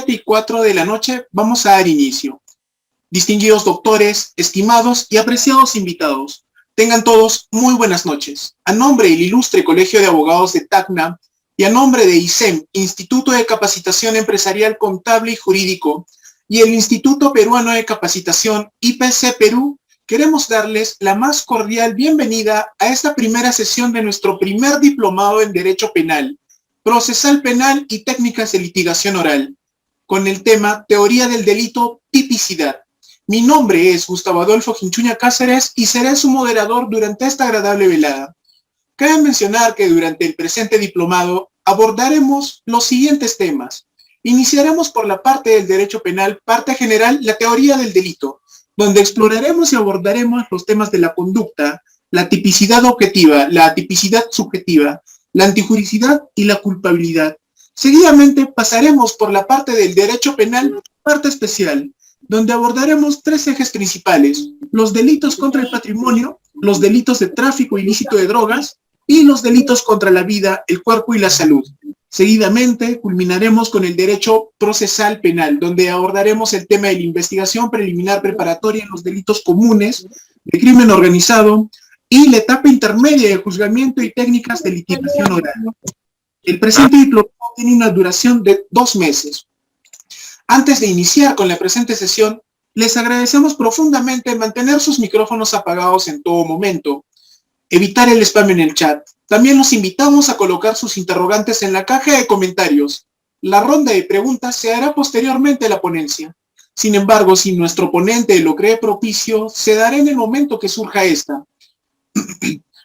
7:04 de la noche vamos a dar inicio. Distinguidos doctores, estimados y apreciados invitados, tengan todos muy buenas noches. A nombre del ilustre Colegio de Abogados de Tacna y a nombre de ICEM, Instituto de Capacitación Empresarial Contable y Jurídico, y el Instituto Peruano de Capacitación IPC Perú, queremos darles la más cordial bienvenida a esta primera sesión de nuestro primer diplomado en Derecho Penal, Procesal Penal y Técnicas de Litigación Oral, con el tema Teoría del Delito, Tipicidad. Mi nombre es Gustavo Adolfo Ginchuña Cáceres y seré su moderador durante esta agradable velada. Cabe mencionar que durante el presente diplomado abordaremos los siguientes temas. Iniciaremos por la parte del derecho penal, parte general, la teoría del delito, donde exploraremos y abordaremos los temas de la conducta, la tipicidad objetiva, la atipicidad subjetiva, la antijuricidad y la culpabilidad. Seguidamente pasaremos por la parte del derecho penal, parte especial, donde abordaremos tres ejes principales: los delitos contra el patrimonio, los delitos de tráfico ilícito de drogas y los delitos contra la vida, el cuerpo y la salud. Seguidamente culminaremos con el derecho procesal penal, donde abordaremos el tema de la investigación preliminar preparatoria en los delitos comunes, de crimen organizado y la etapa intermedia de juzgamiento y técnicas de litigación oral. El presente diplomado tiene una duración de 2 meses. Antes de iniciar con la presente sesión, les agradecemos profundamente mantener sus micrófonos apagados en todo momento, evitar el spam en el chat. También los invitamos a colocar sus interrogantes en la caja de comentarios. La ronda de preguntas se hará posteriormente a la ponencia. Sin embargo, si nuestro ponente lo cree propicio, se dará en el momento que surja esta.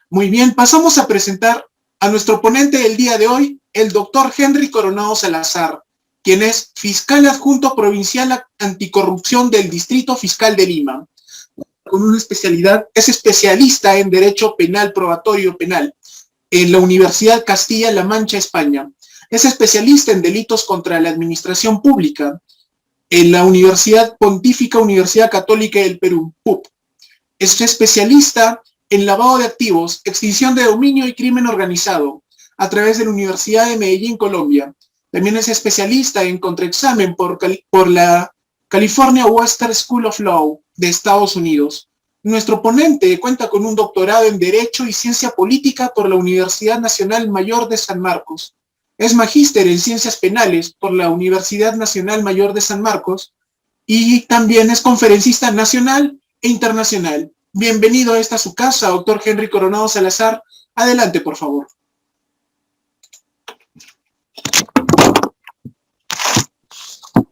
Muy bien, pasamos a presentar a nuestro ponente del día de hoy, el doctor Henry Coronado Salazar, quien es fiscal adjunto provincial anticorrupción del Distrito Fiscal de Lima. Con una especialidad, es especialista en Derecho Penal Probatorio Penal en la Universidad Castilla-La Mancha, España. Es especialista en delitos contra la administración pública en la Universidad Pontífica Universidad Católica del Perú, PUP. Es especialista en lavado de activos, extinción de dominio y crimen organizado a través de la Universidad de Medellín, Colombia. También es especialista en contraexamen por la California Western School of Law de Estados Unidos. Nuestro ponente cuenta con un doctorado en Derecho y Ciencia Política por la Universidad Nacional Mayor de San Marcos. Es magíster en Ciencias Penales por la Universidad Nacional Mayor de San Marcos y también es conferencista nacional e internacional. Bienvenido a esta su casa, doctor Henry Coronado Salazar. Adelante, por favor.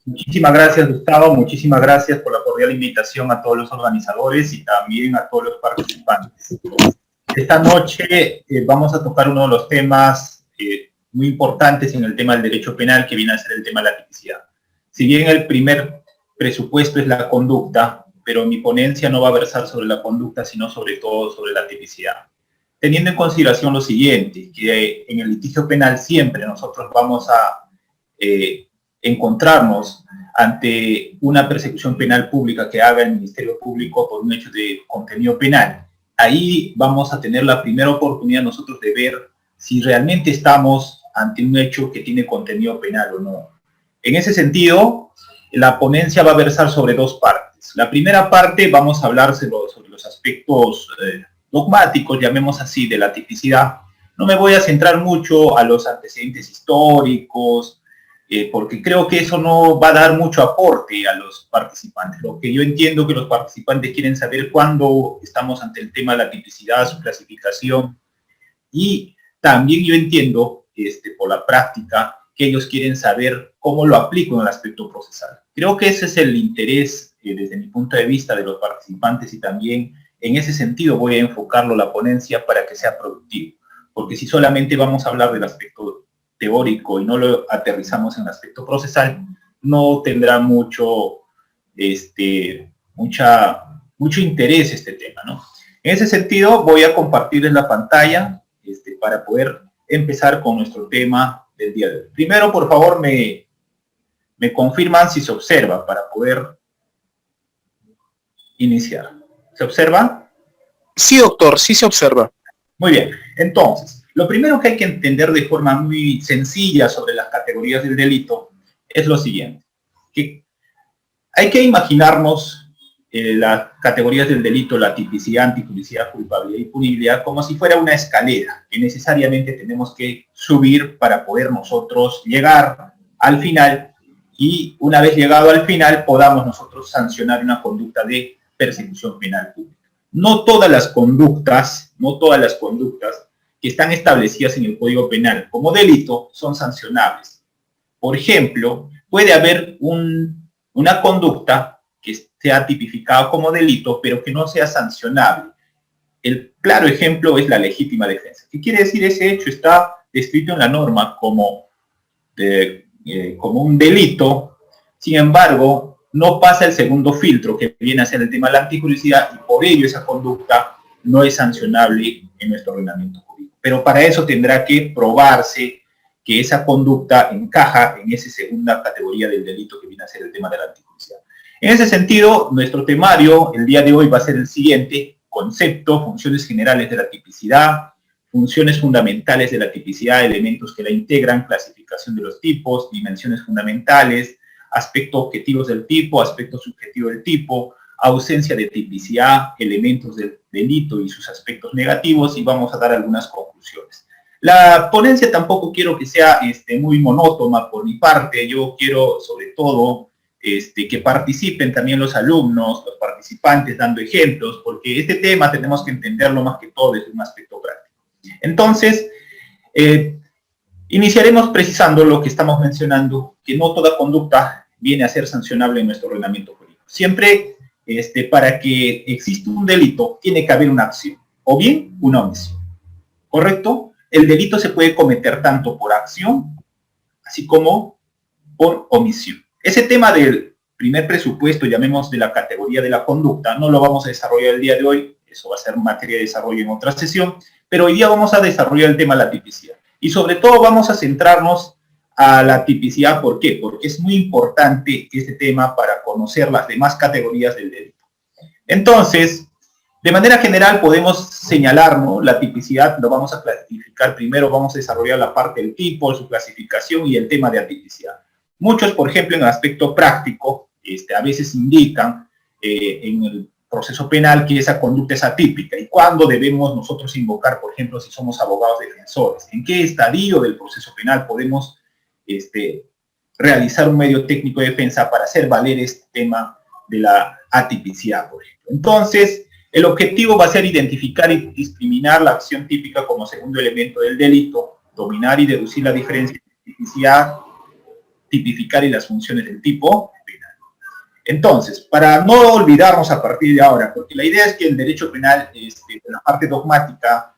Muchísimas gracias, Gustavo. Muchísimas gracias por la cordial invitación a todos los organizadores y también a todos los participantes. Esta noche vamos a tocar uno de los temas muy importantes en el tema del derecho penal, que viene a ser el tema de la tipicidad. Si bien el primer presupuesto es la conducta, pero mi ponencia no va a versar sobre la conducta, sino sobre todo sobre la tipicidad. Teniendo en consideración lo siguiente, que en el litigio penal siempre nosotros vamos a encontrarnos ante una persecución penal pública que haga el Ministerio Público por un hecho de contenido penal. Ahí vamos a tener la primera oportunidad nosotros de ver si realmente estamos ante un hecho que tiene contenido penal o no. En ese sentido, la ponencia va a versar sobre 2 partes. La primera parte vamos a hablar sobre los aspectos dogmáticos, llamemos así, de la tipicidad. No me voy a centrar mucho a los antecedentes históricos, porque creo que eso no va a dar mucho aporte a los participantes. Lo que yo entiendo que los participantes quieren saber cuándo estamos ante el tema de la tipicidad, su clasificación, y también yo entiendo, por la práctica, que ellos quieren saber cómo lo aplico en el aspecto procesal. Creo que ese es el interés, desde mi punto de vista, de los participantes, y también en ese sentido voy a enfocarlo la ponencia para que sea productivo, porque si solamente vamos a hablar del aspecto teórico y no lo aterrizamos en el aspecto procesal, no tendrá mucho interés este tema, ¿no? En ese sentido, voy a compartirles la pantalla para poder empezar con nuestro tema del día de hoy. Primero, por favor, me confirman si se observa para poder iniciar. ¿Se observa? Sí, doctor, sí se observa. Muy bien. Entonces, lo primero que hay que entender de forma muy sencilla sobre las categorías del delito es lo siguiente. que hay que imaginarnos las categorías del delito, la tipicidad, antipublicidad, culpabilidad y punibilidad, como si fuera una escalera que necesariamente tenemos que subir para poder nosotros llegar al final, y una vez llegado al final podamos nosotros sancionar una conducta de persecución penal pública. No todas las conductas que están establecidas en el Código Penal como delito son sancionables. Por ejemplo, puede haber una conducta que sea tipificada como delito, pero que no sea sancionable. El claro ejemplo es la legítima defensa. ¿Qué quiere decir? Ese hecho está descrito en la norma como un delito, sin embargo, no pasa el segundo filtro, que viene a ser el tema de la antipublicidad, y por ello esa conducta no es sancionable en nuestro ordenamiento jurídico. Pero para eso tendrá que probarse que esa conducta encaja en esa segunda categoría del delito que viene a ser el tema de la antipublicidad. En ese sentido, nuestro temario el día de hoy va a ser el siguiente: concepto, funciones generales de la tipicidad, funciones fundamentales de la tipicidad, elementos que la integran, clasificación de los tipos, dimensiones fundamentales, aspectos objetivos del tipo, aspectos subjetivos del tipo, ausencia de tipicidad, elementos del delito y sus aspectos negativos, y vamos a dar algunas conclusiones. La ponencia tampoco quiero que sea muy monótona por mi parte. Yo quiero sobre todo que participen también los alumnos, los participantes dando ejemplos, porque este tema tenemos que entenderlo más que todo desde un aspecto práctico. Entonces, iniciaremos precisando lo que estamos mencionando, que no toda conducta viene a ser sancionable en nuestro ordenamiento jurídico. Siempre, para que exista un delito, tiene que haber una acción, o bien una omisión. ¿Correcto? El delito se puede cometer tanto por acción, así como por omisión. Ese tema del primer presupuesto, llamemos de la categoría de la conducta, no lo vamos a desarrollar el día de hoy, eso va a ser materia de desarrollo en otra sesión, pero hoy día vamos a desarrollar el tema de la tipicidad. Y sobre todo vamos a centrarnos a la tipicidad. ¿Por qué? Porque es muy importante este tema para conocer las demás categorías del delito. Entonces, de manera general podemos señalar, ¿no?, la tipicidad. Lo vamos a clasificar primero, vamos a desarrollar la parte del tipo, su clasificación y el tema de atipicidad. Muchos, por ejemplo, en el aspecto práctico, a veces indican en el proceso penal que esa conducta es atípica, y cuándo debemos nosotros invocar, por ejemplo, si somos abogados defensores, en qué estadio del proceso penal podemos realizar un medio técnico de defensa para hacer valer este tema de la atipicidad, por ejemplo. Entonces, el objetivo va a ser identificar y discriminar la acción típica como segundo elemento del delito, dominar y deducir la diferencia entre tipicidad, tipificar y las funciones del tipo penal. Entonces, para no olvidarnos a partir de ahora, porque la idea es que el derecho penal, la parte dogmática,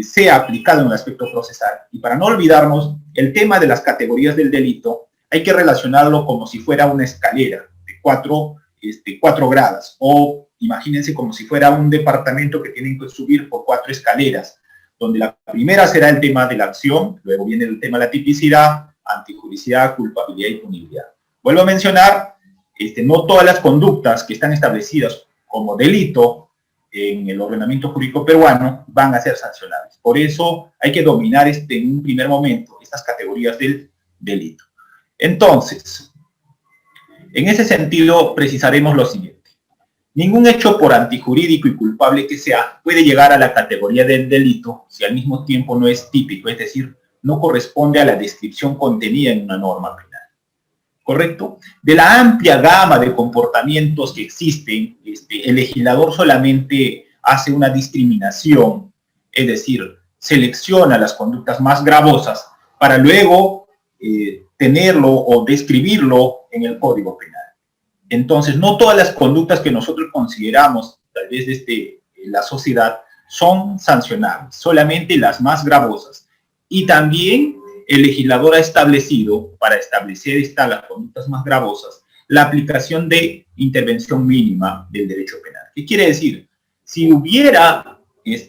sea aplicado en el aspecto procesal, y para no olvidarnos, el tema de las categorías del delito hay que relacionarlo como si fuera una escalera de cuatro gradas, o imagínense como si fuera un departamento que tienen que subir por 4 escaleras, donde la primera será el tema de la acción, luego viene el tema de la tipicidad, antipublicidad, culpabilidad y punibilidad. Vuelvo a mencionar, no todas las conductas que están establecidas como delito en el ordenamiento jurídico peruano van a ser sancionables. Por eso hay que dominar en un primer momento estas categorías del delito. Entonces, en ese sentido precisaremos lo siguiente. Ningún hecho, por antijurídico y culpable que sea, puede llegar a la categoría del delito si al mismo tiempo no es típico, es decir, no corresponde a la descripción contenida en una norma penal. ¿Correcto? De la amplia gama de comportamientos que existen, el legislador solamente hace una discriminación, es decir, selecciona las conductas más gravosas para luego tenerlo o describirlo en el Código Penal. Entonces, no todas las conductas que nosotros consideramos, tal vez desde la sociedad, son sancionables, solamente las más gravosas. Y también el legislador ha establecido, para establecer las conductas más gravosas, la aplicación de intervención mínima del derecho penal. ¿Qué quiere decir? Si hubiera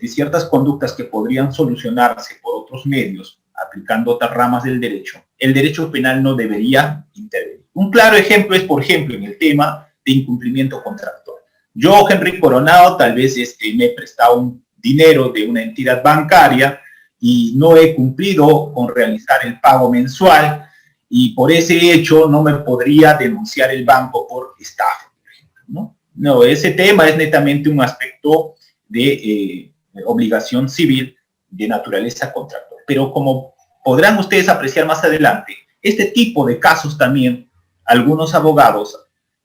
ciertas conductas que podrían solucionarse por otros medios, aplicando otras ramas del derecho, el derecho penal no debería intervenir. Un claro ejemplo es, por ejemplo, en el tema de incumplimiento contractual. Yo, Henry Coronado, tal vez me he prestado un dinero de una entidad bancaria y no he cumplido con realizar el pago mensual, y por ese hecho no me podría denunciar el banco por estafa, por ejemplo, ¿no? No, ese tema es netamente un aspecto de obligación civil de naturaleza contractual. Pero como podrán ustedes apreciar más adelante, este tipo de casos también, algunos abogados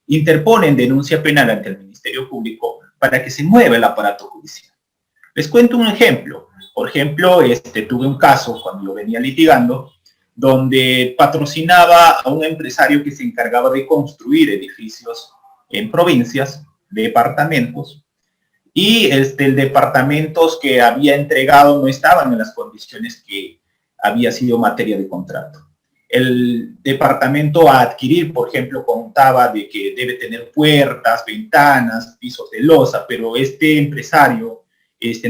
interponen denuncia penal ante el Ministerio Público para que se mueva el aparato judicial. Les cuento un ejemplo. Por ejemplo, tuve un caso cuando yo venía litigando, donde patrocinaba a un empresario que se encargaba de construir edificios en provincias, departamentos, y el departamentos que había entregado no estaban en las condiciones que había sido materia de contrato. El departamento a adquirir, por ejemplo, contaba de que debe tener puertas, ventanas, pisos de losa, pero este empresario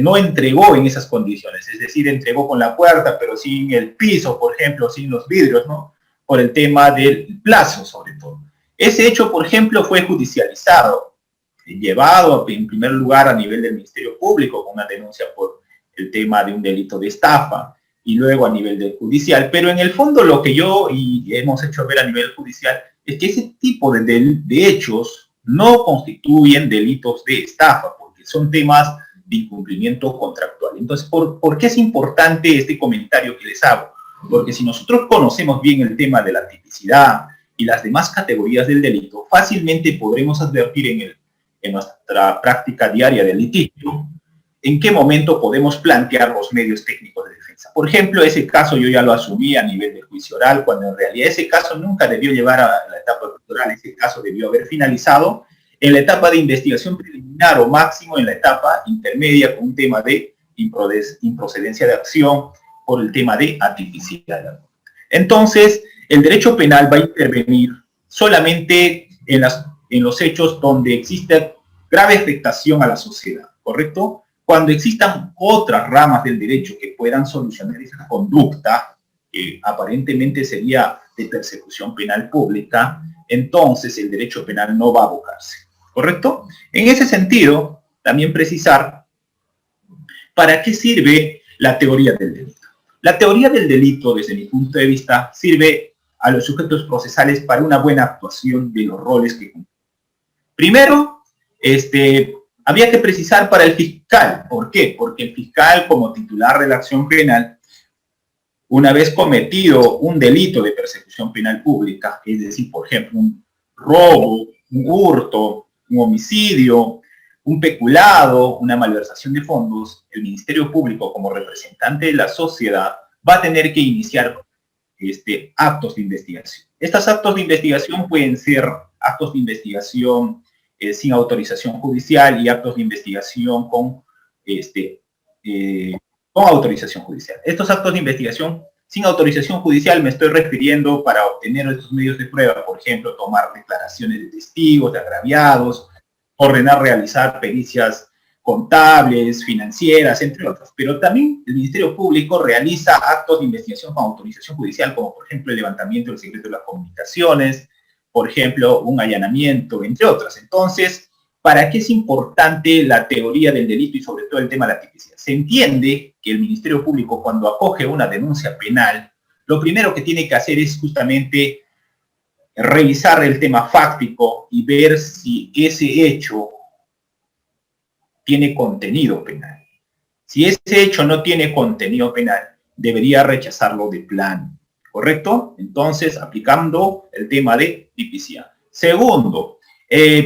no entregó en esas condiciones, es decir, entregó con la puerta, pero sin el piso, por ejemplo, sin los vidrios, ¿no? Por el tema del plazo, sobre todo. Ese hecho, por ejemplo, fue judicializado, llevado en primer lugar a nivel del Ministerio Público con una denuncia por el tema de un delito de estafa y luego a nivel del judicial, pero en el fondo lo que yo y hemos hecho ver a nivel judicial es que ese tipo de hechos no constituyen delitos de estafa, porque son temas de incumplimiento contractual. Entonces, ¿por qué es importante este comentario que les hago? Porque si nosotros conocemos bien el tema de la tipicidad y las demás categorías del delito, fácilmente podremos advertir en nuestra práctica diaria del litigio en qué momento podemos plantear los medios técnicos de defensa. Por ejemplo, ese caso yo ya lo asumí a nivel de juicio oral, cuando en realidad ese caso nunca debió llevar a la etapa oral, ese caso debió haber finalizado en la etapa de investigación preliminar o máximo en la etapa intermedia con un tema de improcedencia de acción por el tema de atipicidad. Entonces, el derecho penal va a intervenir solamente en los hechos donde existe grave afectación a la sociedad, ¿correcto? Cuando existan otras ramas del derecho que puedan solucionar esa conducta, que aparentemente sería de persecución penal pública, entonces el derecho penal no va a abocarse, ¿correcto? En ese sentido, también precisar para qué sirve la teoría del delito. La teoría del delito, desde mi punto de vista, sirve a los sujetos procesales para una buena actuación de los roles que cumplen. Primero, había que precisar para el fiscal. ¿Por qué? Porque el fiscal, como titular de la acción penal, una vez cometido un delito de persecución penal pública, es decir, por ejemplo, un robo, un hurto, un homicidio, un peculado, una malversación de fondos, el Ministerio Público, como representante de la sociedad, va a tener que iniciar actos de investigación. Estos actos de investigación pueden ser actos de investigación sin autorización judicial y actos de investigación con autorización judicial. Estos actos de investigación sin autorización judicial me estoy refiriendo para obtener estos medios de prueba, por ejemplo, tomar declaraciones de testigos, de agraviados, ordenar realizar pericias contables, financieras, entre otros. Pero también el Ministerio Público realiza actos de investigación con autorización judicial, como por ejemplo el levantamiento del secreto de las comunicaciones, por ejemplo, un allanamiento, entre otras. Entonces, ¿para qué es importante la teoría del delito y sobre todo el tema de la tipicidad? Se entiende que el Ministerio Público, cuando acoge una denuncia penal, lo primero que tiene que hacer es justamente revisar el tema fáctico y ver si ese hecho tiene contenido penal. Si ese hecho no tiene contenido penal, debería rechazarlo de plano, ¿correcto? Entonces, aplicando el tema de tipicidad. Segundo,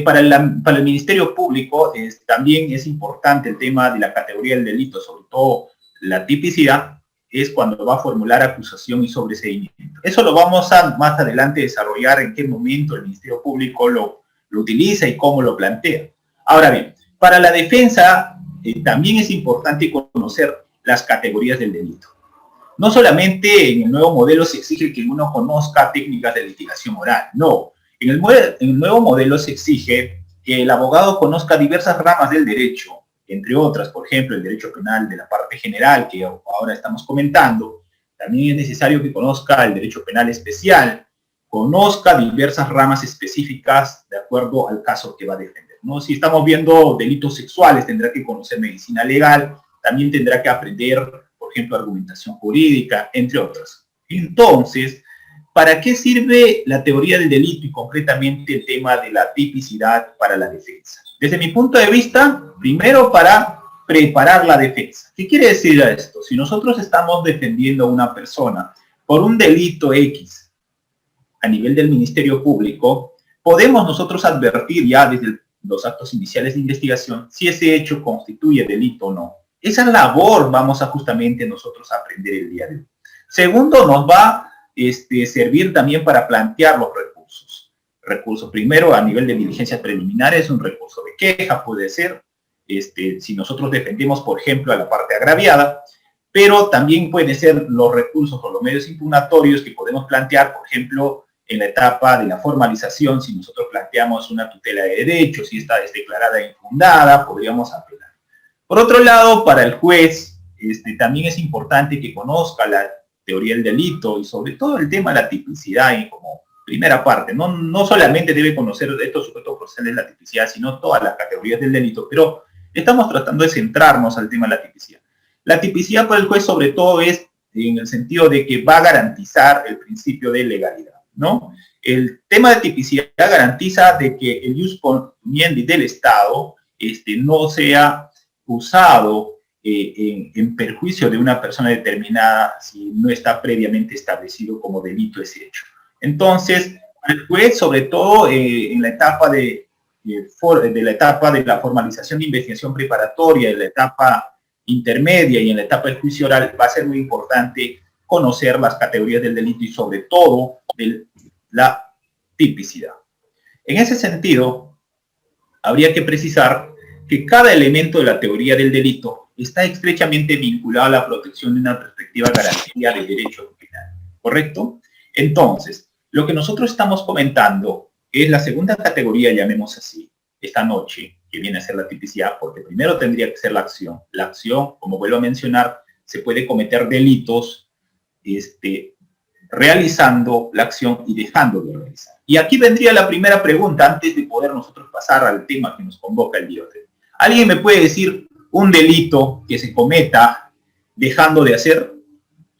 para el Ministerio Público también es importante el tema de la categoría del delito, sobre todo la tipicidad, es cuando va a formular acusación y sobreseimiento. Eso lo vamos a más adelante desarrollar en qué momento el Ministerio Público lo utiliza y cómo lo plantea. Ahora bien, para la defensa también es importante conocer las categorías del delito. No solamente en el nuevo modelo se exige que uno conozca técnicas de litigación oral, no. En el nuevo modelo se exige que el abogado conozca diversas ramas del derecho, entre otras, por ejemplo, el derecho penal de la parte general, que ahora estamos comentando. También es necesario que conozca el derecho penal especial, conozca diversas ramas específicas de acuerdo al caso que va a defender, ¿no? Si estamos viendo delitos sexuales, tendrá que conocer medicina legal, también tendrá que aprender, por ejemplo, argumentación jurídica, entre otras. Entonces, ¿para qué sirve la teoría del delito y concretamente el tema de la tipicidad para la defensa? Desde mi punto de vista, primero para preparar la defensa. ¿Qué quiere decir esto? Si nosotros estamos defendiendo a una persona por un delito X a nivel del Ministerio Público, podemos nosotros advertir ya desde los actos iniciales de investigación si ese hecho constituye delito o no. Esa labor vamos a justamente nosotros a aprender el día de hoy. Segundo, nos va servir también para plantear los recursos. Recurso primero a nivel de diligencias preliminares, un recurso de queja puede ser, si nosotros defendemos, por ejemplo, a la parte agraviada, pero también pueden ser los recursos o los medios impugnatorios que podemos plantear, por ejemplo, en la etapa de la formalización, si nosotros planteamos una tutela de derechos, si esta es declarada infundada, podríamos apelar. Por otro lado, para el juez, también es importante que conozca la teoría del delito y sobre todo el tema de la tipicidad y como primera parte. No solamente debe conocer estos sujetos procesales de la tipicidad, sino todas las categorías del delito, pero estamos tratando de centrarnos al tema de la tipicidad. La tipicidad para el juez sobre todo es en el sentido de que va a garantizar el principio de legalidad, ¿no? El tema de tipicidad garantiza de que el ius conveniendi del Estado no sea usado en perjuicio de una persona determinada si no está previamente establecido como delito ese hecho. Entonces, el juez, sobre todo en la etapa de la formalización de investigación preparatoria, en la etapa intermedia y en la etapa del juicio oral, va a ser muy importante conocer las categorías del delito y sobre todo de la tipicidad. En ese sentido, habría que precisar que cada elemento de la teoría del delito está estrechamente vinculado a la protección de una perspectiva garantía de derecho penal, ¿correcto? Entonces, lo que nosotros estamos comentando es la segunda categoría, llamemos así, esta noche, que viene a ser la tipicidad, porque primero tendría que ser la acción. La acción, como vuelvo a mencionar, se puede cometer delitos realizando la acción y dejando de realizar. Y aquí vendría la primera pregunta antes de poder nosotros pasar al tema que nos convoca el día de hoy. ¿Alguien me puede decir un delito que se cometa dejando de hacer?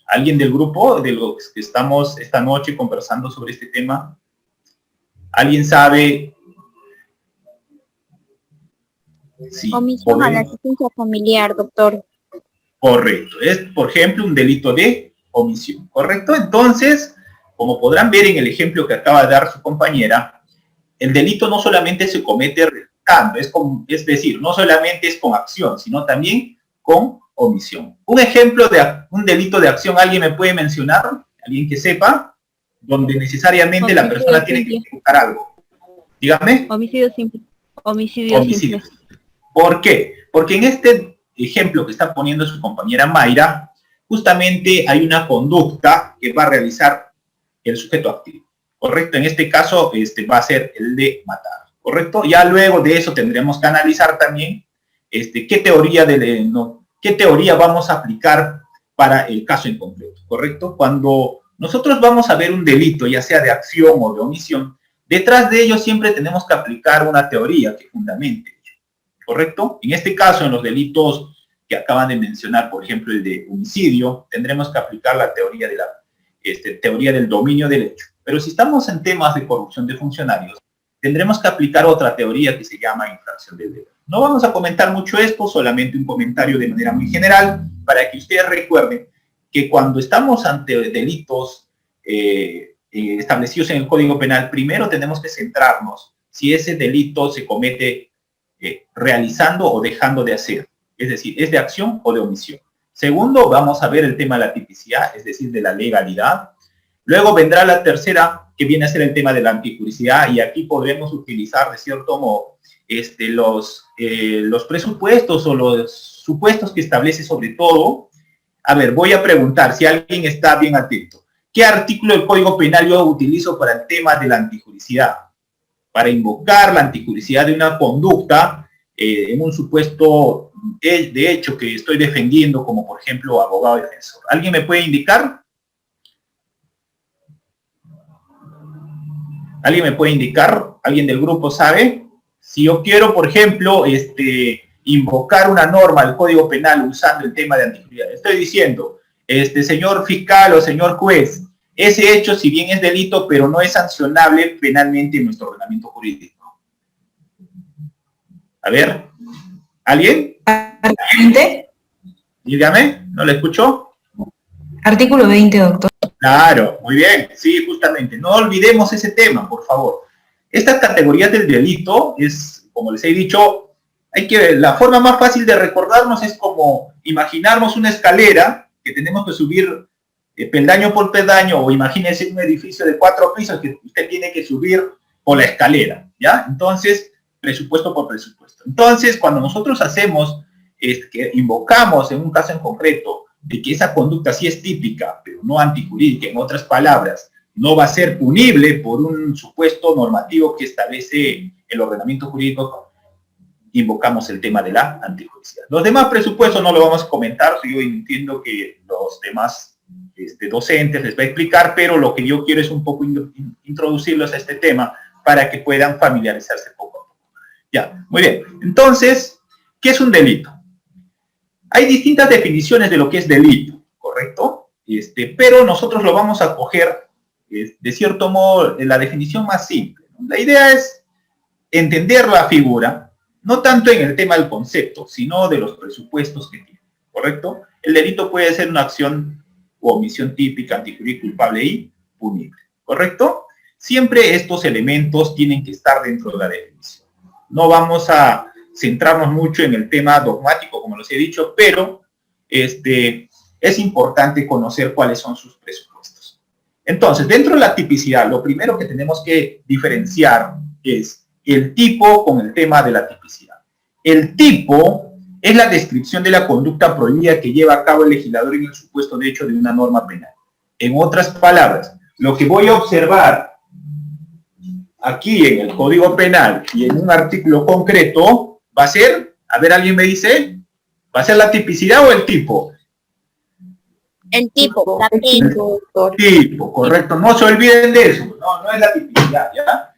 ¿Alguien del grupo de los que estamos esta noche conversando sobre este tema? ¿Alguien sabe? Sí, omisión a la asistencia familiar, doctor. Correcto. Es, por ejemplo, un delito de omisión, ¿correcto? Entonces, como podrán ver en el ejemplo que acaba de dar su compañera, el delito no solamente se comete realizando, es decir, no solamente es con acción, sino también con omisión. Un ejemplo de un delito de acción, ¿alguien me puede mencionar? ¿Alguien que sepa? Donde necesariamente la persona tiene que ejecutar algo. Dígame. Homicidio simple. Homicidio simple. ¿Por qué? Porque en este ejemplo que está poniendo su compañera Mayra, justamente hay una conducta que va a realizar el sujeto activo, ¿correcto? En este caso va a ser el de matar, ¿correcto? Ya luego de eso tendremos que analizar también qué teoría vamos a aplicar para el caso en concreto, ¿correcto? Cuando nosotros vamos a ver un delito, ya sea de acción o de omisión, detrás de ello siempre tenemos que aplicar una teoría que fundamente, ¿correcto? En este caso, en los delitos que acaban de mencionar, por ejemplo, el de homicidio, tendremos que aplicar la teoría de teoría del dominio del hecho. Pero si estamos en temas de corrupción de funcionarios, tendremos que aplicar otra teoría que se llama infracción del deber. No vamos a comentar mucho esto, solamente un comentario de manera muy general, para que ustedes recuerden que cuando estamos ante delitos establecidos en el Código Penal, primero tenemos que centrarnos si ese delito se comete realizando o dejando de hacer, es decir, ¿es de acción o de omisión? Segundo, vamos a ver el tema de la tipicidad, es decir, de la legalidad. Luego vendrá la tercera, que viene a ser el tema de la antijuricidad, y aquí podremos utilizar, de cierto modo, los presupuestos o los supuestos que establece sobre todo. A ver, voy a preguntar si alguien está bien atento. ¿Qué artículo del Código Penal yo utilizo para el tema de la antijuricidad? Para invocar la antijuricidad de una conducta en un supuesto de hecho que estoy defendiendo, como por ejemplo abogado defensor. ¿Alguien me puede indicar? ¿Alguien me puede indicar? ¿Alguien del grupo sabe? Si yo quiero, por ejemplo, invocar una norma del Código Penal usando el tema de antijuricidad, estoy diciendo, señor fiscal o señor juez, ese hecho, si bien es delito, pero no es sancionable penalmente en nuestro ordenamiento jurídico. A ver, ¿alguien? Dígame, ¿no le escuchó? Artículo 20, doctor. Claro, muy bien, sí, justamente. No olvidemos ese tema, por favor. Estas categorías del delito es, como les he dicho, la forma más fácil de recordarnos es como imaginarnos una escalera que tenemos que subir peldaño por peldaño, o imagínense un edificio de 4 pisos que usted tiene que subir por la escalera, ¿ya? Entonces, presupuesto por presupuesto. Entonces, cuando nosotros hacemos, que invocamos en un caso en concreto, de que esa conducta sí es típica, pero no antijurídica, en otras palabras, no va a ser punible por un supuesto normativo que establece el ordenamiento jurídico, invocamos el tema de la antijudicial. Los demás presupuestos no lo vamos a comentar, yo entiendo que los demás docentes les va a explicar, pero lo que yo quiero es un poco introducirlos a este tema para que puedan familiarizarse poco a poco. Ya, muy bien. Entonces, ¿qué es un delito? Hay distintas definiciones de lo que es delito, ¿correcto? Pero nosotros lo vamos a coger, de cierto modo, la definición más simple, ¿no? La idea es entender la figura, no tanto en el tema del concepto, sino de los presupuestos que tiene, ¿correcto? El delito puede ser una acción o omisión típica, antijurídica, culpable y punible, ¿correcto? Siempre estos elementos tienen que estar dentro de la definición. No vamos a centrarnos mucho en el tema dogmático, como les he dicho, pero es importante conocer cuáles son sus presupuestos. Entonces, dentro de la tipicidad, lo primero que tenemos que diferenciar es el tipo con el tema de la tipicidad. El tipo es la descripción de la conducta prohibida que lleva a cabo el legislador en el supuesto de hecho de una norma penal. En otras palabras, lo que voy a observar aquí en el Código Penal y en un artículo concreto va a ser, a ver, ¿alguien me dice? ¿Va a ser la tipicidad o el tipo? El tipo, la El tipo, correcto. No se olviden de eso. No es la tipicidad, ¿ya?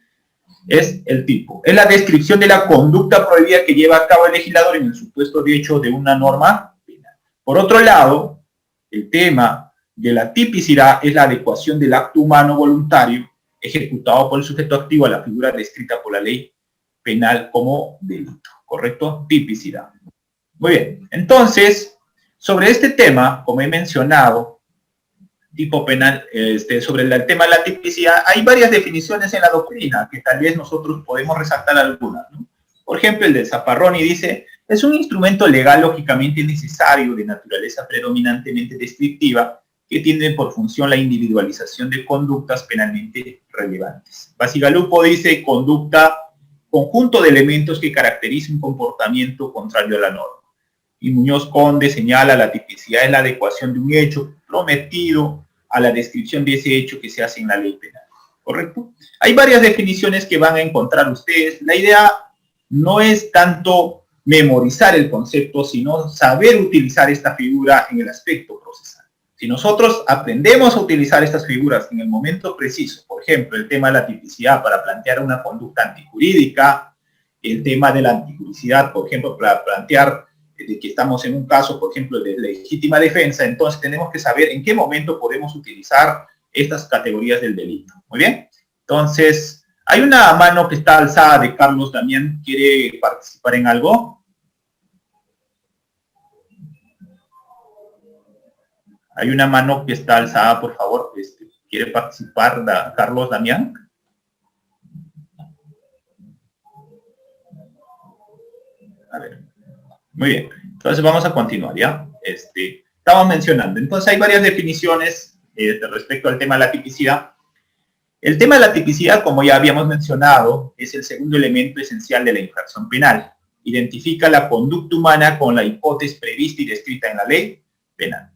Es el tipo. Es la descripción de la conducta prohibida que lleva a cabo el legislador en el supuesto de hecho de una norma penal. Por otro lado, el tema de la tipicidad es la adecuación del acto humano voluntario ejecutado por el sujeto activo a la figura descrita por la ley penal como delito, ¿correcto? Tipicidad. Muy bien, entonces, sobre este tema, como he mencionado, tipo penal, sobre el tema de la tipicidad, hay varias definiciones en la doctrina, que tal vez nosotros podemos resaltar algunas, ¿no? Por ejemplo, el de Zapparoni dice, es un instrumento legal lógicamente necesario de naturaleza predominantemente descriptiva, que tiene por función la individualización de conductas penalmente relevantes. Basigalupo dice conducta, conjunto de elementos que caracteriza un comportamiento contrario a la norma. Y Muñoz Conde señala la tipicidad es la adecuación de un hecho prometido a la descripción de ese hecho que se hace en la ley penal. ¿Correcto? Hay varias definiciones que van a encontrar ustedes. La idea no es tanto memorizar el concepto, sino saber utilizar esta figura en el aspecto procesal. Si nosotros aprendemos a utilizar estas figuras en el momento preciso, por ejemplo, el tema de la tipicidad para plantear una conducta antijurídica, el tema de la antijuricidad, por ejemplo, para plantear de que estamos en un caso, por ejemplo, de legítima defensa, entonces tenemos que saber en qué momento podemos utilizar estas categorías del delito. Muy bien. Entonces, hay una mano que está alzada de Carlos Damián. ¿Quiere participar en algo? Hay una mano que está alzada, por favor. ¿Quiere participar Carlos Damián? A ver. Muy bien. Entonces vamos a continuar, ¿ya? Estamos mencionando. Entonces hay varias definiciones respecto al tema de la tipicidad. El tema de la tipicidad, como ya habíamos mencionado, es el segundo elemento esencial de la infracción penal. Identifica la conducta humana con la hipótesis prevista y descrita en la ley penal.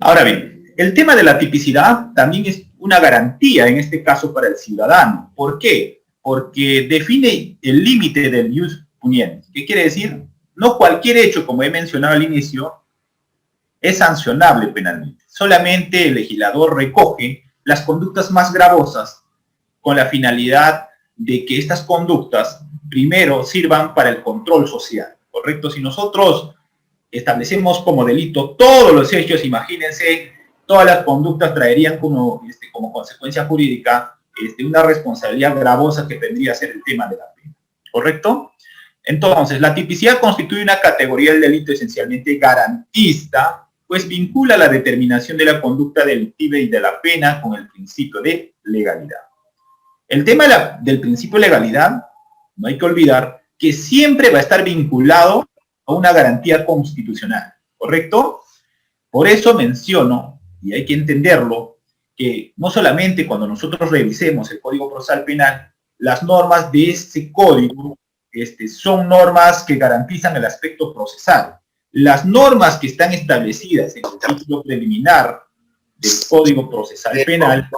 Ahora bien, el tema de la tipicidad también es una garantía, en este caso, para el ciudadano. ¿Por qué? Porque define el límite del ius puniendi. ¿Qué quiere decir? No cualquier hecho, como he mencionado al inicio, es sancionable penalmente. Solamente el legislador recoge las conductas más gravosas con la finalidad de que estas conductas primero sirvan para el control social, ¿correcto? Si nosotros establecemos como delito todos los hechos, imagínense todas las conductas traerían como consecuencia jurídica una responsabilidad gravosa que vendría a ser el tema de la pena, ¿correcto? Entonces, la tipicidad constituye una categoría del delito esencialmente garantista, pues vincula la determinación de la conducta delictiva y de la pena con el principio de legalidad. El tema del principio de legalidad, no hay que olvidar que siempre va a estar vinculado a una garantía constitucional, ¿correcto? Por eso menciono, y hay que entenderlo, que no solamente cuando nosotros revisemos el Código Procesal Penal, las normas de ese código son normas que garantizan el aspecto procesal. Las normas que están establecidas en el título preliminar del Código Procesal Penal,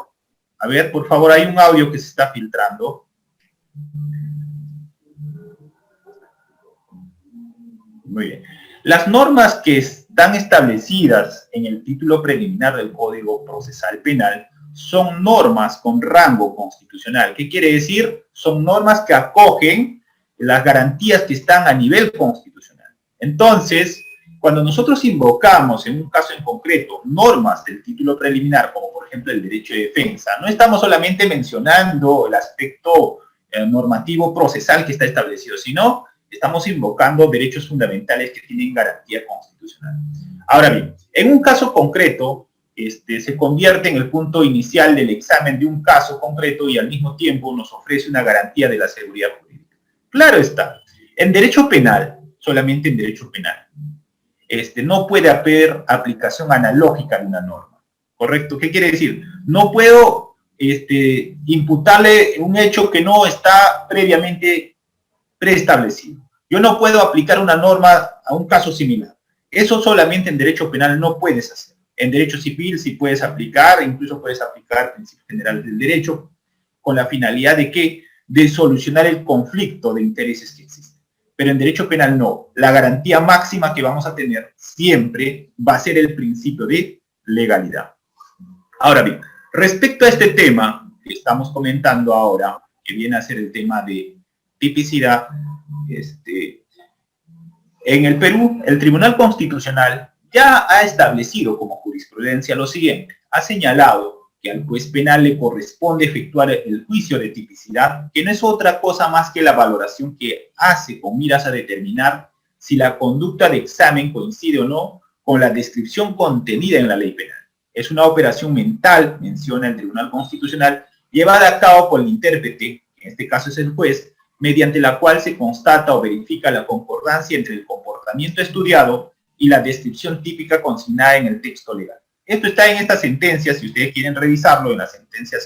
a ver, por favor, hay un audio que se está filtrando. Muy bien. Las normas que están establecidas en el título preliminar del Código Procesal Penal son normas con rango constitucional. ¿Qué quiere decir? Son normas que acogen las garantías que están a nivel constitucional. Entonces, cuando nosotros invocamos en un caso en concreto normas del título preliminar, como por ejemplo el derecho de defensa, no estamos solamente mencionando el aspecto normativo procesal que está establecido, sino estamos invocando derechos fundamentales que tienen garantía constitucional. Ahora bien, en un caso concreto, se convierte en el punto inicial del examen de un caso concreto y al mismo tiempo nos ofrece una garantía de la seguridad jurídica. Claro está, en derecho penal, solamente en derecho penal, no puede haber aplicación analógica de una norma, ¿correcto? ¿Qué quiere decir? No puedo imputarle un hecho que no está previamente preestablecido. Yo no puedo aplicar una norma a un caso similar. Eso solamente en derecho penal no puedes hacer. En derecho civil sí puedes aplicar, incluso puedes aplicar principios generales del derecho, con la finalidad de ¿qué? De solucionar el conflicto de intereses que existen. Pero en derecho penal no. La garantía máxima que vamos a tener siempre va a ser el principio de legalidad. Ahora bien, respecto a este tema que estamos comentando ahora, que viene a ser el tema de tipicidad, en el Perú, el Tribunal Constitucional ya ha establecido como jurisprudencia lo siguiente. Ha señalado que al juez penal le corresponde efectuar el juicio de tipicidad, que no es otra cosa más que la valoración que hace con miras a determinar si la conducta de examen coincide o no con la descripción contenida en la ley penal. Es una operación mental, menciona el Tribunal Constitucional, llevada a cabo por el intérprete, que en este caso es el juez, mediante la cual se constata o verifica la concordancia entre el comportamiento estudiado y la descripción típica consignada en el texto legal. Esto está en esta sentencia, si ustedes quieren revisarlo, en la sentencia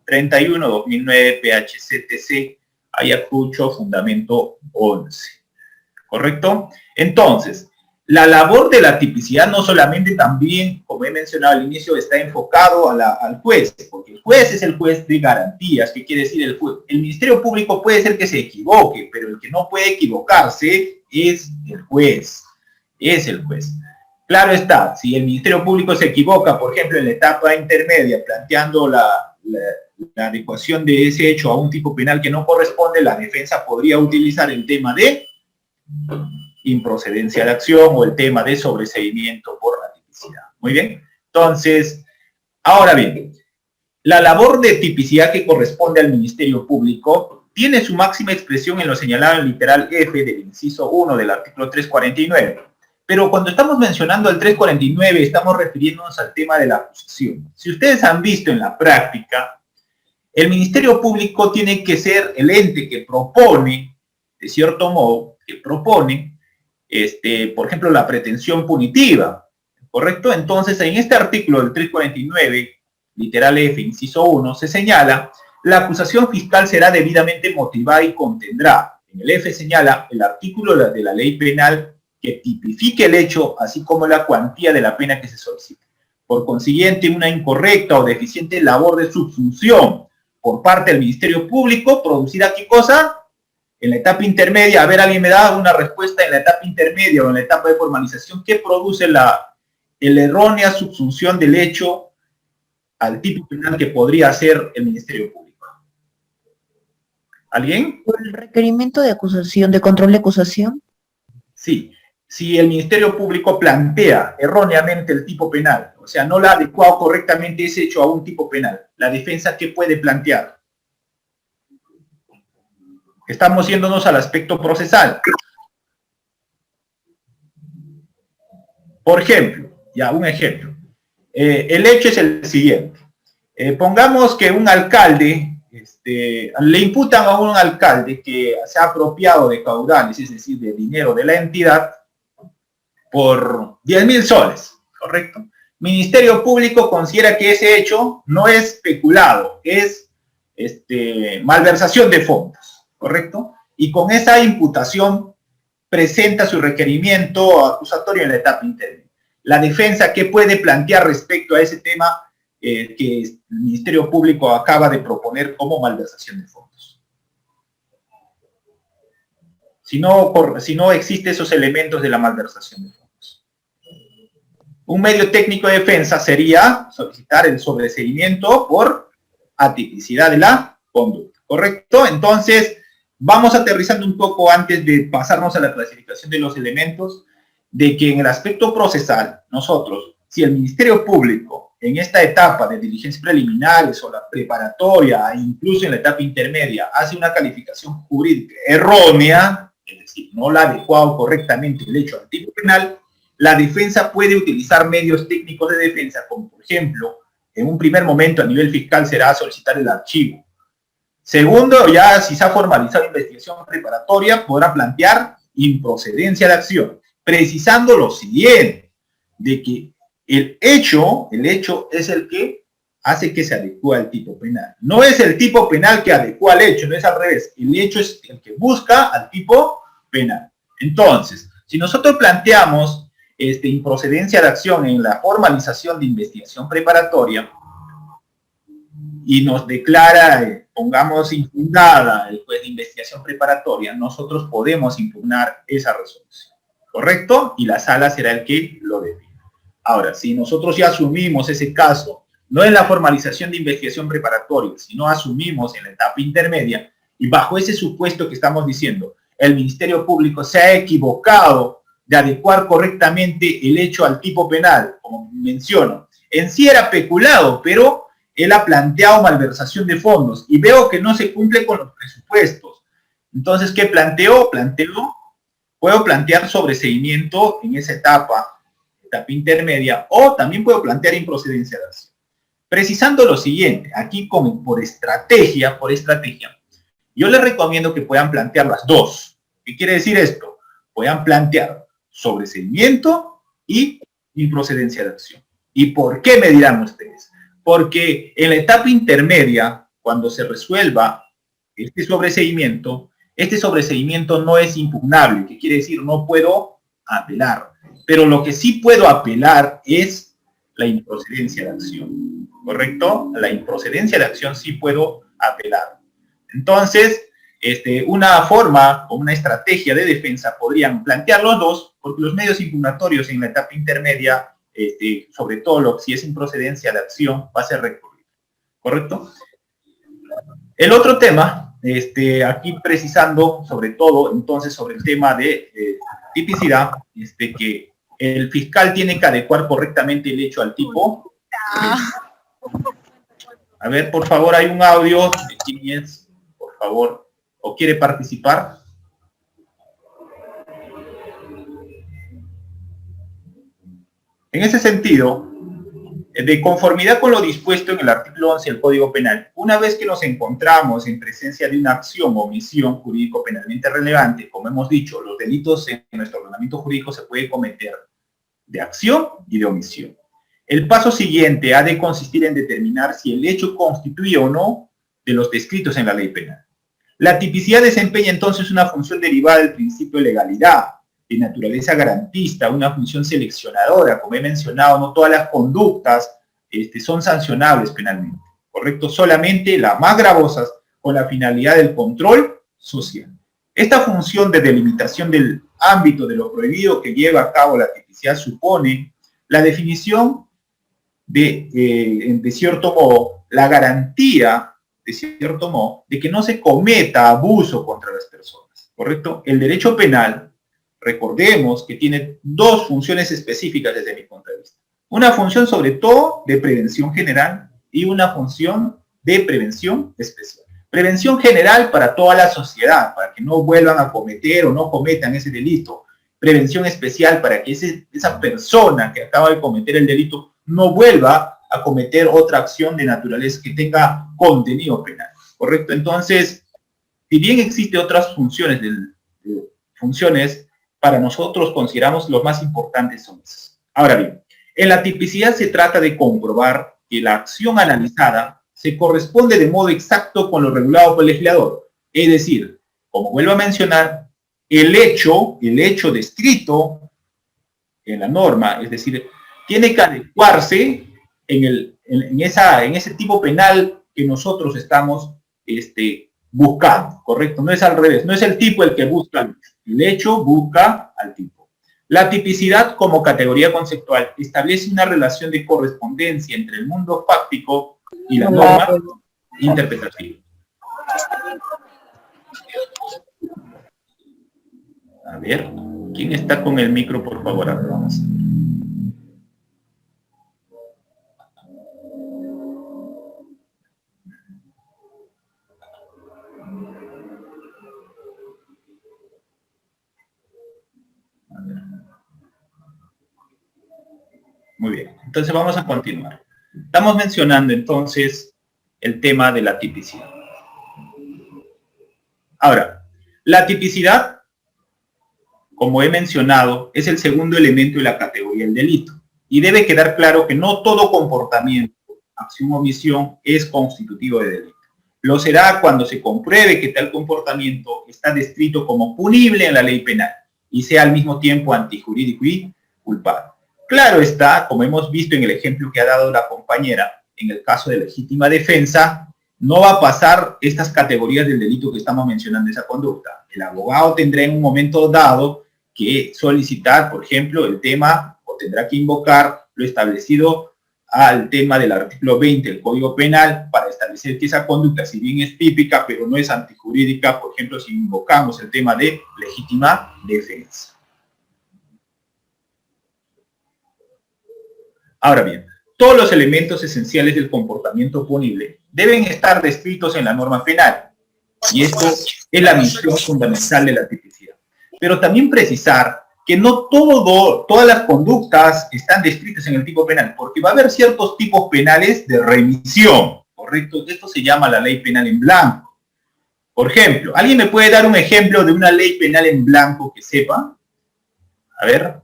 0031-2009 PHCTC, Ayacucho, fundamento 11. ¿Correcto? Entonces, la labor de la tipicidad no solamente también, como he mencionado al inicio, está enfocado al juez, porque el juez es el juez de garantías. ¿Qué quiere decir el juez? El Ministerio Público puede ser que se equivoque, pero el que no puede equivocarse es el juez. Es el juez. Claro está, si el Ministerio Público se equivoca, por ejemplo, en la etapa intermedia, planteando la adecuación de ese hecho a un tipo penal que no corresponde, la defensa podría utilizar el tema de improcedencia de acción o el tema de sobreseimiento por la tipicidad. Muy bien. Entonces, ahora bien, la labor de tipicidad que corresponde al Ministerio Público tiene su máxima expresión en lo señalado en el literal F del inciso 1 del artículo 349. Pero cuando estamos mencionando el 349, estamos refiriéndonos al tema de la acusación. Si ustedes han visto en la práctica, el Ministerio Público tiene que ser el ente que propone, de cierto modo, que propone, por ejemplo, la pretensión punitiva, ¿correcto? Entonces, en este artículo del 349, literal F, inciso 1, se señala, la acusación fiscal será debidamente motivada y contendrá. En el F señala el artículo de la ley penal que tipifique el hecho, así como la cuantía de la pena que se solicite. Por consiguiente, una incorrecta o deficiente labor de subsunción por parte del Ministerio Público producirá ¿qué cosa? En la etapa intermedia, a ver, alguien me da una respuesta en la etapa intermedia o en la etapa de formalización, ¿qué produce la errónea subsunción del hecho al tipo penal que podría hacer el Ministerio Público? ¿Alguien? ¿El requerimiento de acusación, de control de acusación? Sí. si el Ministerio Público plantea erróneamente el tipo penal, o sea, no le ha adecuado correctamente ese hecho a un tipo penal, la defensa, ¿qué puede plantear? Estamos yéndonos al aspecto procesal. Por ejemplo, ya un ejemplo. El hecho es el siguiente. Pongamos que un alcalde, le imputan a un alcalde que se ha apropiado de caudales, es decir, de dinero de la entidad, por 10.000 soles, ¿correcto? Ministerio Público considera que ese hecho no es peculado, es malversación de fondos, ¿correcto? Y con esa imputación presenta su requerimiento acusatorio en la etapa intermedia. La defensa, ¿qué puede plantear respecto a ese tema que el Ministerio Público acaba de proponer como malversación de fondos? Si no existen esos elementos de la malversación de fondos. Un medio técnico de defensa sería solicitar el sobreseimiento por atipicidad de la conducta, ¿correcto? Entonces, vamos aterrizando un poco antes de pasarnos a la clasificación de los elementos, de que en el aspecto procesal, nosotros, si el Ministerio Público en esta etapa de diligencias preliminares o la preparatoria, incluso en la etapa intermedia, hace una calificación jurídica errónea, es decir, no la ha adecuado correctamente el hecho al tipo penal, la defensa puede utilizar medios técnicos de defensa, como por ejemplo, en un primer momento a nivel fiscal será solicitar el archivo. Segundo, ya si se ha formalizado investigación preparatoria, podrá plantear improcedencia de acción, precisando lo siguiente, de que el hecho es el que hace que se adecue al tipo penal. No es el tipo penal que adecua al hecho, no es al revés. El hecho es el que busca al tipo penal. Entonces, si nosotros planteamos improcedencia de acción en la formalización de investigación preparatoria y nos declara, pongamos infundada el juez de investigación preparatoria, nosotros podemos impugnar esa resolución, ¿correcto? Y la sala será el que lo define. Ahora, si nosotros ya asumimos ese caso, no en la formalización de investigación preparatoria, sino asumimos en la etapa intermedia, y bajo ese supuesto que estamos diciendo, el Ministerio Público se ha equivocado de adecuar correctamente el hecho al tipo penal, como menciono. En sí era peculado, pero él ha planteado malversación de fondos y veo que no se cumple con los presupuestos. Entonces, ¿qué planteó? Puedo plantear sobreseimiento en esa etapa intermedia, o también puedo plantear improcedencia de acción. Precisando lo siguiente, aquí por estrategia, yo les recomiendo que puedan plantear las dos. ¿Qué quiere decir esto? Puedan plantear sobreseimiento y improcedencia de acción. ¿Y por qué me dirán ustedes? Porque en la etapa intermedia, cuando se resuelva este sobreseimiento no es impugnable, que quiere decir no puedo apelar. Pero lo que sí puedo apelar es la improcedencia de acción, ¿correcto? La improcedencia de acción sí puedo apelar. Entonces, una forma o una estrategia de defensa podrían plantear los dos, porque los medios impugnatorios en la etapa intermedia, sobre todo si es improcedencia de acción, va a ser recurrido, ¿correcto? El otro tema, aquí precisando sobre todo, entonces, sobre el tema de tipicidad, que el fiscal tiene que adecuar correctamente el hecho al tipo. A ver, por favor, hay un audio de quién es, por favor, o quiere participar. En ese sentido, de conformidad con lo dispuesto en el artículo 11 del Código Penal, una vez que nos encontramos en presencia de una acción o omisión jurídico penalmente relevante, como hemos dicho, los delitos en nuestro ordenamiento jurídico se puede cometer de acción y de omisión. El paso siguiente ha de consistir en determinar si el hecho constituye o no de los descritos en la ley penal. La tipicidad desempeña entonces una función derivada del principio de legalidad, de naturaleza garantista, una función seleccionadora. Como he mencionado, no todas las conductas son sancionables penalmente, ¿correcto? Solamente las más gravosas con la finalidad del control social. Esta función de delimitación del ámbito de lo prohibido que lleva a cabo la tipicidad supone la definición de cierto modo, la garantía, de cierto modo, de que no se cometa abuso contra las personas, ¿correcto? El derecho penal recordemos que tiene dos funciones específicas desde mi punto de vista. Una función sobre todo de prevención general y una función de prevención especial. Prevención general para toda la sociedad, para que no vuelvan a cometer o no cometan ese delito. Prevención especial para que esa persona que acaba de cometer el delito no vuelva a cometer otra acción de naturaleza que tenga contenido penal. ¿Correcto? Entonces, si bien existen otras funciones, para nosotros consideramos los más importantes son esas. Ahora bien, en la tipicidad se trata de comprobar que la acción analizada se corresponde de modo exacto con lo regulado por el legislador. Es decir, como vuelvo a mencionar, el hecho descrito en la norma, es decir, tiene que adecuarse en ese tipo penal que nosotros estamos buscando, ¿correcto? No es al revés, no es el tipo el que busca, el hecho busca al tipo. La tipicidad como categoría conceptual establece una relación de correspondencia entre el mundo fáctico y la norma interpretativa. A ver, ¿quién está con el micro, por favor? A ver, vamos. Muy bien, entonces vamos a continuar. Estamos mencionando entonces el tema de la tipicidad. Ahora, la tipicidad, como he mencionado, es el segundo elemento de la categoría del delito. Y debe quedar claro que no todo comportamiento, acción o omisión es constitutivo de delito. Lo será cuando se compruebe que tal comportamiento está descrito como punible en la ley penal y sea al mismo tiempo antijurídico y culpable. Claro está, como hemos visto en el ejemplo que ha dado la compañera, en el caso de legítima defensa, no va a pasar estas categorías del delito que estamos mencionando, esa conducta. El abogado tendrá en un momento dado que solicitar, por ejemplo, el tema, o tendrá que invocar lo establecido al tema del artículo 20 del Código Penal para establecer que esa conducta, si bien es típica, pero no es antijurídica, por ejemplo, si invocamos el tema de legítima defensa. Ahora bien, todos los elementos esenciales del comportamiento punible deben estar descritos en la norma penal. Y esto es la misión fundamental de la tipicidad. Pero también precisar que no todas las conductas están descritas en el tipo penal, porque va a haber ciertos tipos penales de remisión, ¿correcto? Esto se llama la ley penal en blanco. Por ejemplo, ¿alguien me puede dar un ejemplo de una ley penal en blanco que sepa? A ver.